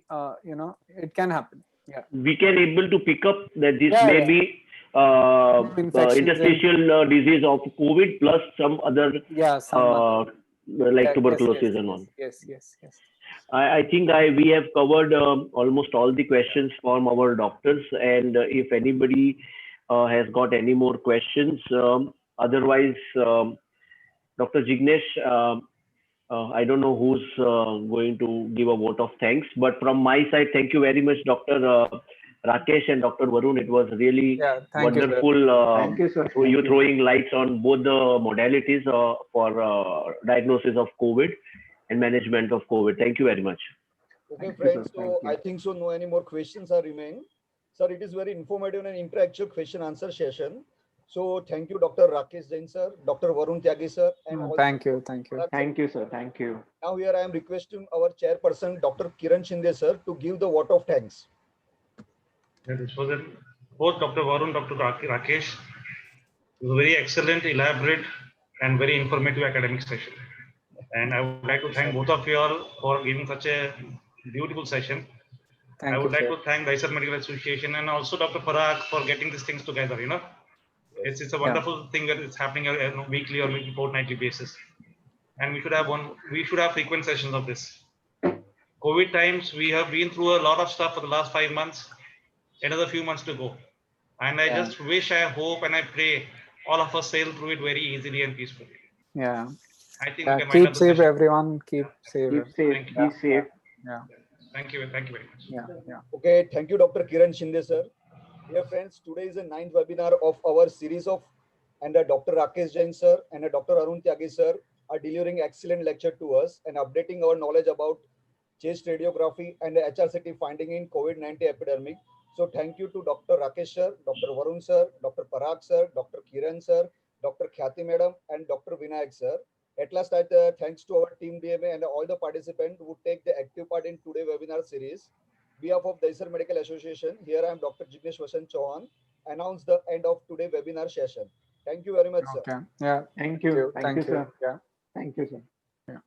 it can happen. Yeah. We can able to pick up that this Yeah, may yeah. be Infections interstitial disease of COVID plus some other some other. like Yeah, tuberculosis and all. Yes. I think we have covered almost all the questions from our doctors, and if anybody has got any more questions, otherwise, Dr. Jignesh, I don't know who's going to give a vote of thanks, but from my side, thank you very much, Dr. Rakesh and Dr. Varun. It was really thank you, sir. wonderful. Thank you, sir. For you throwing lights on both the modalities for diagnosis of COVID and management of COVID. Thank you very much. Okay, Thank you, friends. sir. So Thank you. I think so. No any more questions are remain. Sir, it is very informative and interactive question answer session. So thank you, Dr. Rakesh Jain sir, Dr. Varun Tyagi sir, and all. Thank you. Thank you, sir. Thank you. Now here I am requesting our chairperson, Dr. Kiran Shinde sir, to give the vote of thanks. This was both Dr. Varun, Dr. Rakesh. It was a very excellent, elaborate, and very informative academic session. And I would like to thank both of you all for giving such a beautiful session. Thank I would you, like sir. to thank Daisar Medical Association and also Dr. Parag for getting these things together. It's a wonderful thing that is happening on a weekly or maybe fortnightly basis. And we should have frequent sessions of this. COVID times, we have been through a lot of stuff for the last 5 months, another few months to go. And I just wish, I hope, and I pray all of us sail through it very easily and peacefully. Yeah. I think we can wind Keep up the safe, session. everyone. Keep safe. Keep safe. Thank you. Be safe. Yeah. Thank you very much. Yeah. Okay, thank you, Dr. Kiran Shinde sir. Dear friends, today is the 9th webinar of our series of, and Dr. Rakesh Jain sir and Dr. Arun Tyagi sir are delivering excellent lecture to us and updating our knowledge about chest radiography and the HRCT finding in COVID-19 epidemic. So thank you to Dr. Rakesh sir, Dr. Varun sir, Dr. Parag sir, Dr. Kiran sir, Dr. Khyati madam, and Dr. Vinayak sir. At last, thanks to our team DMA and all the participants who take the active part in today's webinar series. On behalf of Daisar Medical Association, here I am Dr. Jignesh Vasant Chauhan, announce the end of today's webinar session. Thank you very much, sir. Okay. Yeah. Thank you. Thank you, sir. Yeah. Thank you, sir. Yeah.